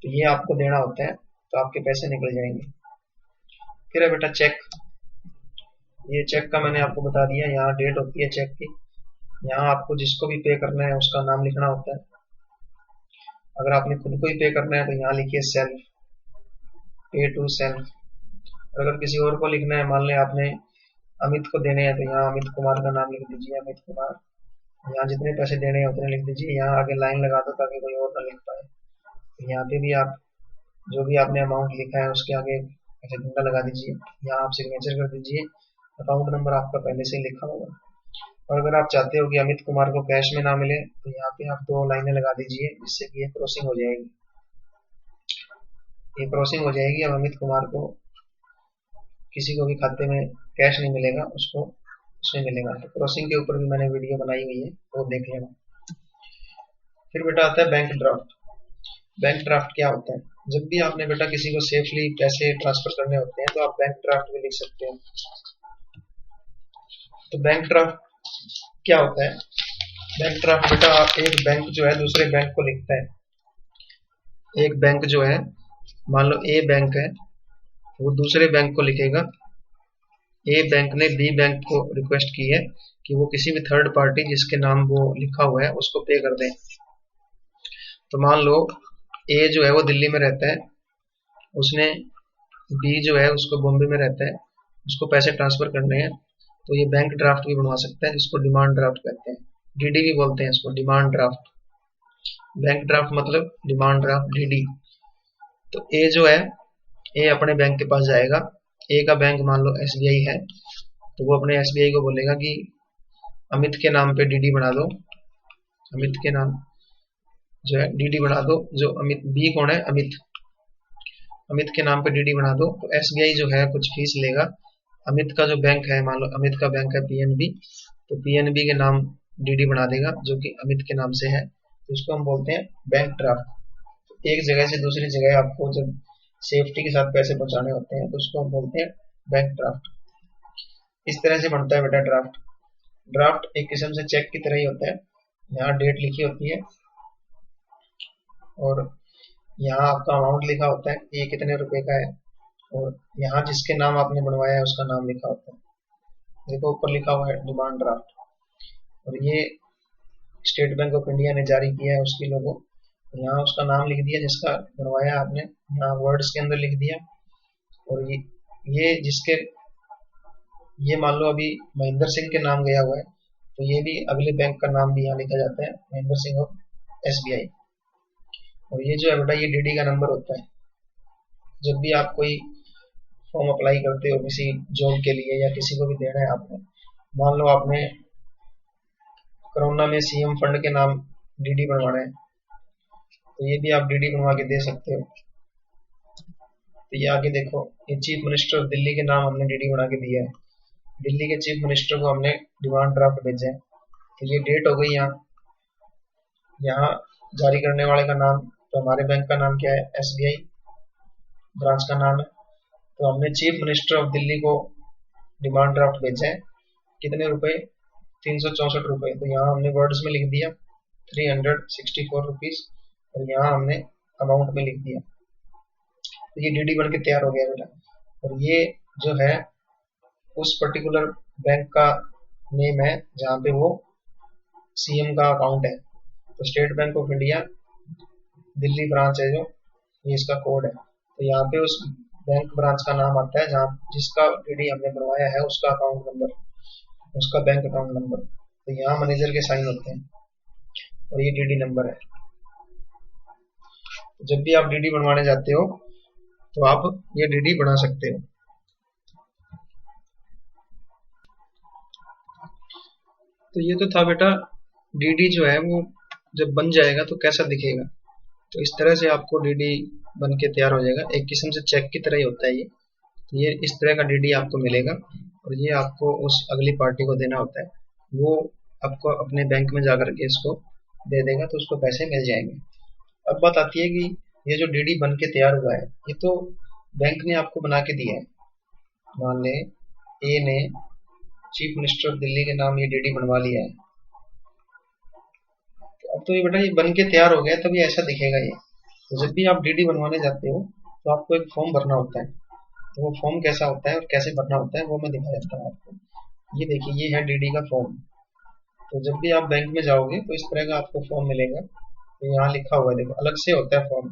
तो ये आपको देना होता है, तो आपके पैसे निकल जाएंगे। फिर है बेटा चेक। ये चेक का मैंने आपको बता दिया, यहाँ डेट होती है चेक की। यहाँ आपको जिसको भी पे करना है उसका नाम लिखना होता है। अगर आपने खुद को ही पे करना है तो यहाँ लिखिए सेल्फ, पे टू सेल्फ। अगर किसी और को लिखना है, मान लें आपने अमित को देने हैं, तो यहाँ अमित कुमार का नाम लिख दीजिए, अमित कुमार। यहाँ जितने पैसे देने हैं उतने लिख दीजिए, यहाँ आगे लाइन लगा दो ताकि कोई और ना लिख पाए। तो यहाँ पे भी आप जो भी आपने अमाउंट लिखा है उसके आगे ऐसे घंटा लगा दीजिए, यहाँ आप सिग्नेचर कर दीजिए। अकाउंट नंबर आपका पहले से ही लिखा होगा। और अगर आप चाहते हो कि अमित कुमार को कैश में ना मिले तो यहाँ पे आप 2 लाइनें लगा दीजिए, जिससे कि ये क्रॉसिंग हो जाएगी। ये क्रॉसिंग हो जाएगी, अब अमित कुमार को किसी को भी खाते में कैश नहीं मिलेगा, उसको उसमें मिलेगा। तो क्रॉसिंग के ऊपर भी मैंने वीडियो बनाई हुई है, वो देख लेना। फिर बेटा आता है बैंक ड्राफ्ट। बैंक ड्राफ्ट क्या होता है, जब भी आपने बेटा किसी को सेफली पैसे ट्रांसफर करने होते हैं तो आप बैंक ड्राफ्ट भी लिख सकते हो। तो बैंक ड्राफ्ट क्या होता है, बैंक ड्राफ्ट बेटा आप एक बैंक जो है दूसरे बैंक को लिखता है। एक बैंक जो है, मान लो ए बैंक है, वो दूसरे बैंक को लिखेगा। ए बैंक ने बी बैंक को रिक्वेस्ट की है कि वो किसी भी थर्ड पार्टी जिसके नाम वो लिखा हुआ है उसको पे कर दे। तो मान लो ए जो है वो दिल्ली में रहता है, उसने बी जो है उसको बॉम्बे में रहता है, उसको पैसे ट्रांसफर करने हैं, तो ये बैंक ड्राफ्ट भी बनवा सकता है, जिसको डिमांड ड्राफ्ट कहते हैं। डीडी भी बोलते हैं इसको, डिमांड ड्राफ्ट। बैंक ड्राफ्ट मतलब डिमांड ड्राफ्ट, डीडी। तो ए जो है, ए अपने बैंक के पास जाएगा। ए का बैंक मान लो एसबीआई है, तो वो अपने एसबीआई को बोलेगा कि अमित के नाम पे डीडी बना दो, अमित के नाम जो है डीडी बना दो। जो अमित, बी कौन है, अमित, अमित के नाम पे डीडी बना दो। तो एसबीआई जो है कुछ फीस लेगा। अमित का जो बैंक है, मान लो अमित का बैंक है पीएनबी, तो पीएनबी के नाम डीडी बना देगा जो कि अमित के नाम से है, तो इसको हम बोलते हैं बैंक ड्राफ्ट। एक जगह से दूसरी जगह आपको जब सेफ्टी के साथ पैसे पहुंचाने होते हैं तो उसको हम बोलते हैं बैंक ड्राफ्ट। इस तरह से बनता है बेटा ड्राफ्ट। ड्राफ्ट एक किस्म से चेक की तरह ही होता है। यहाँ डेट लिखी होती है और यहाँ आपका अमाउंट लिखा होता है कि ये कितने रुपए का है, और यहाँ जिसके नाम आपने बनवाया है उसका नाम लिखा होता है। देखो ऊपर लिखा हुआ है डिमांड ड्राफ्ट, और ये स्टेट बैंक ऑफ इंडिया ने जारी किया है उसकी लोगो। यहाँ उसका नाम लिख दिया जिसका बनवाया आपने, यहाँ वर्ड्स के अंदर लिख दिया। और ये जिसके, ये मान लो अभी महेंद्र सिंह के नाम गया हुआ है, तो ये भी अगले बैंक का नाम भी यहाँ लिखा जाता है, महेंद्र सिंह ऑफ एसबीआई। और ये जो है बेटा ये डीडी का नंबर होता है। जब भी आप कोई फॉर्म अप्लाई करते हो किसी जॉब के लिए या किसी को भी देना है आपने, मान लो आपने कोरोना में सीएम फंड के नाम डीडी बनवाना है, तो ये भी आप डीडी बनवा के दे सकते हो। तो ये आगे देखो, ये चीफ मिनिस्टर ऑफ दिल्ली के नाम हमने डीडी बना के दिया है, दिल्ली के चीफ मिनिस्टर को हमने डिमांड ड्राफ्ट भेजा है। तो ये डेट हो गई यहाँ जारी करने वाले का नाम, तो हमारे बैंक का नाम क्या है, एसबीआई ब्रांच का नाम है। तो हमने चीफ मिनिस्टर ऑफ दिल्ली को डिमांड ड्राफ्ट भेजा है, कितने रुपए, 364 रुपए। तो यहाँ हमने वर्ड्स में लिख दिया 364 रुपीज, और यहाँ हमने अमाउंट में लिख दिया। तो ये डीडी बन के तैयार हो गया बेटा। और ये जो है उस पर्टिकुलर बैंक का नेम है जहाँ पे वो सीएम का अकाउंट है। तो state bank of India Delhi branch है जो, ये इसका कोड है। तो यहाँ पे उस बैंक ब्रांच का नाम आता है जहाँ जिसका डीडी हमने बनवाया है, उसका अकाउंट नंबर, उसका बैंक अकाउंट नंबर। तो यहाँ मैनेजर के साइन होते हैं, और ये डीडी नंबर है। जब भी आप डीडी बनवाने जाते हो तो आप ये डीडी बना सकते हो। तो ये तो था बेटा डीडी जो है वो जब बन जाएगा तो कैसा दिखेगा। तो इस तरह से आपको डीडी बन के तैयार हो जाएगा, एक किस्म से चेक की तरह ही होता है ये। तो ये इस तरह का डीडी आपको मिलेगा, और ये आपको उस अगली पार्टी को देना होता है, वो आपको अपने बैंक में जाकर के इसको दे देगा, तो उसको पैसे मिल जाएंगे। अब बात आती है कि ये जो डीडी बन के तैयार हुआ है, ये तो बैंक ने आपको बना के दिया है। मान ले ए ने चीफ मिनिस्टर ऑफ दिल्ली के नाम ये डीडी बनवा लिया है, तो अब तो ये बेटा ये बन के तैयार हो गया, तब ये ऐसा दिखेगा ये। तो जब भी आप डीडी बनवाने जाते हो तो आपको एक फॉर्म भरना होता है। तो वो फॉर्म कैसा होता है और कैसे भरना होता है वो मैं दिखा देता हूँ आपको। ये देखिए, ये है डीडी का फॉर्म। तो जब भी आप बैंक में जाओगे तो इस तरह का आपको फॉर्म मिलेगा। तो यहाँ लिखा हुआ है, देखो अलग से होता है फॉर्म,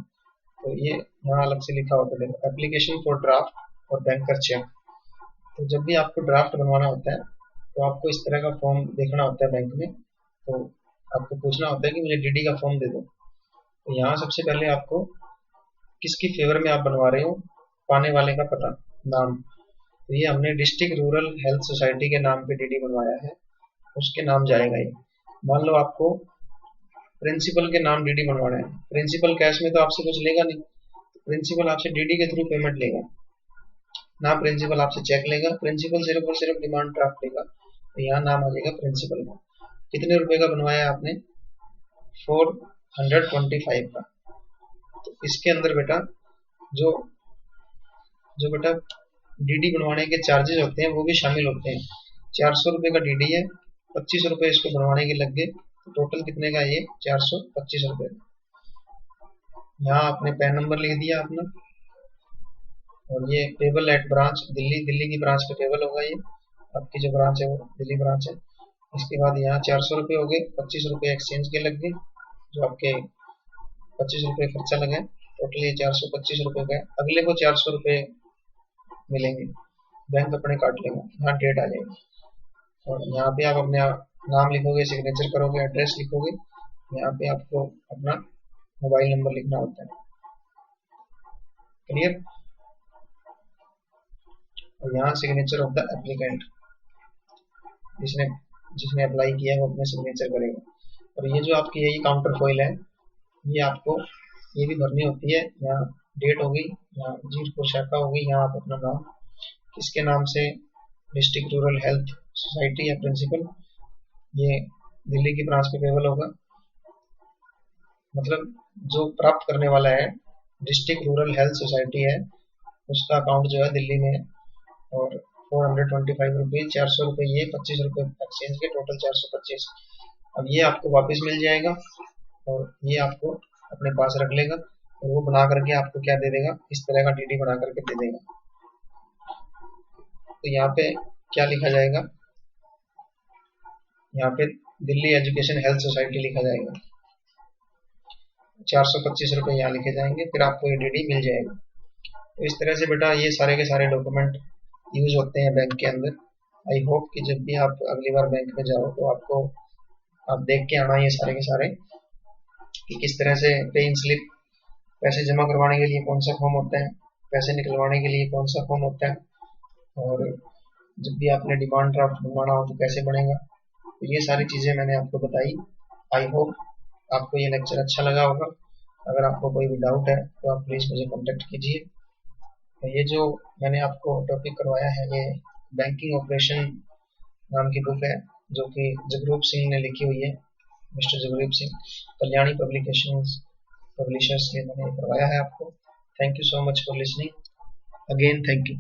तो ये यहाँ अलग से लिखा होता है, देखो एप्लीकेशन फॉर ड्राफ्ट और बैंकर चेक। तो जब भी आपको ड्राफ्ट बनवाना होता है तो आपको इस तरह का फॉर्म देखना होता है बैंक में। तो आपको पूछना होता है कि मुझे डीडी का फॉर्म दे दो। तो यहाँ सबसे पहले आपको किसकी फेवर में आप बनवा रहे हो, पाने वाले का पता, नाम। तो ये हमने डिस्ट्रिक्ट रूरल हेल्थ सोसाइटी के नाम पे डीडी बनवाया है, उसके नाम जाएगा ये। मान लो आपको प्रिंसिपल के नाम डीडी बनवाना है, प्रिंसिपल कैश में तो आपसे कुछ लेगा नहीं, प्रिंसिपल आपसे डीडी के थ्रू पेमेंट लेगा ना, प्रिंसिपल आपसे चेक लेगा, प्रिंसिपल सिर्फ और सिर्फ डिमांड ड्राफ्ट लेगा। तो यहाँ नाम आ जाएगा प्रिंसिपल का। कितने रुपए का बनवाया है आपने, 425 का। तो इसके अंदर बेटा जो जो बेटा डीडी बनवाने के चार्जेस होते हैं वो भी शामिल होते हैं। 400 रुपए का डीडी है, 25 रुपए इसको बनवाने के लग गए, तो टोटल कितने का ये 425 रुपए। यहाँ आपने पैन नंबर लिख दिया अपना, और ये payable at branch Delhi, Delhi की ब्रांच पे पेबल होगा, ये आपकी जो ब्रांच है वो दिल्ली ब्रांच है। इसके बाद यहाँ 400 रुपये हो गए, 25 रुपये एक्सचेंज के लग गए, जो आपके 25 रुपये खर्चा लगे, टोटल ये 425 रुपये का। अगले को 400 रुपये मिलेंगे, बैंक अपने काट लेगा, यहाँ डेट आ जाएगी, और यहाँ पे आप अपने नाम लिखोगे, सिग्नेचर करोगे, एड्रेस लिखोगे, यहाँ पे आपको अपना मोबाइल नंबर लिखना होता है। क्लियर। और यहाँ सिग्नेचर ऑफ द एप्लीकेंट, जिसने अप्लाई किया है वो अपने सिग्नेचर करेगा। और ये जो आपकी यही काउंटर फॉइल है, ये आपको ये भी भरनी होती है। यहाँ डेट होगी, यहाँ जीरपुर शाखा होगी, यहाँ आप अपना नाम, किसके नाम से, डिस्ट्रिक्ट रूरल हेल्थ सोसाइटी या प्रिंसिपल, ये दिल्ली की ब्रांच पे पेबल होगा, मतलब जो प्राप्त करने वाला है डिस्ट्रिक्ट रूरल हेल्थ सोसाइटी है, उसका अकाउंट जो है दिल्ली में है। और 425 रुपीज, 400 रुपये ये, 25 रुपये एक्सचेंज के, टोटल 425। अब ये आपको वापस मिल जाएगा, और ये आपको अपने पास रख लेगा, और वो बना करके आपको क्या दे देगा, इस तरह का डीडी बना करके दे देगा। तो यहाँ पे क्या लिखा जाएगा, यहाँ पे दिल्ली एजुकेशन हेल्थ सोसाइटी लिखा जाएगा, 425 रुपये यहाँ लिखे जाएंगे, फिर आपको ये डीडी मिल जाएगा। तो इस तरह से बेटा ये सारे के सारे डॉक्यूमेंट यूज होते हैं बैंक के अंदर। आई होप कि जब भी आप अगली बार बैंक में जाओ तो आपको आप देख के आना ये सारे के सारे कि किस तरह से पे इन स्लिप पैसे जमा करवाने के लिए कौन सा फॉर्म होता है, पैसे निकलवाने के लिए कौन सा फॉर्म होता है, और जब भी आपने डिमांड ड्राफ्ट बनवाना हो तो कैसे बनेगा। तो ये सारी चीज़ें मैंने आपको बताई। आई होप आपको ये लेक्चर अच्छा लगा होगा। अगर आपको कोई भी डाउट है तो आप प्लीज़ मुझे कॉन्टेक्ट कीजिए। ये जो मैंने आपको टॉपिक करवाया है, ये बैंकिंग ऑपरेशन नाम की बुक है, जो कि जगरूप सिंह ने लिखी हुई है, मिस्टर जगरूप सिंह, कल्याणी पब्लिशर्स से मैंने करवाया है आपको। Thank you so much for listening again, thank you.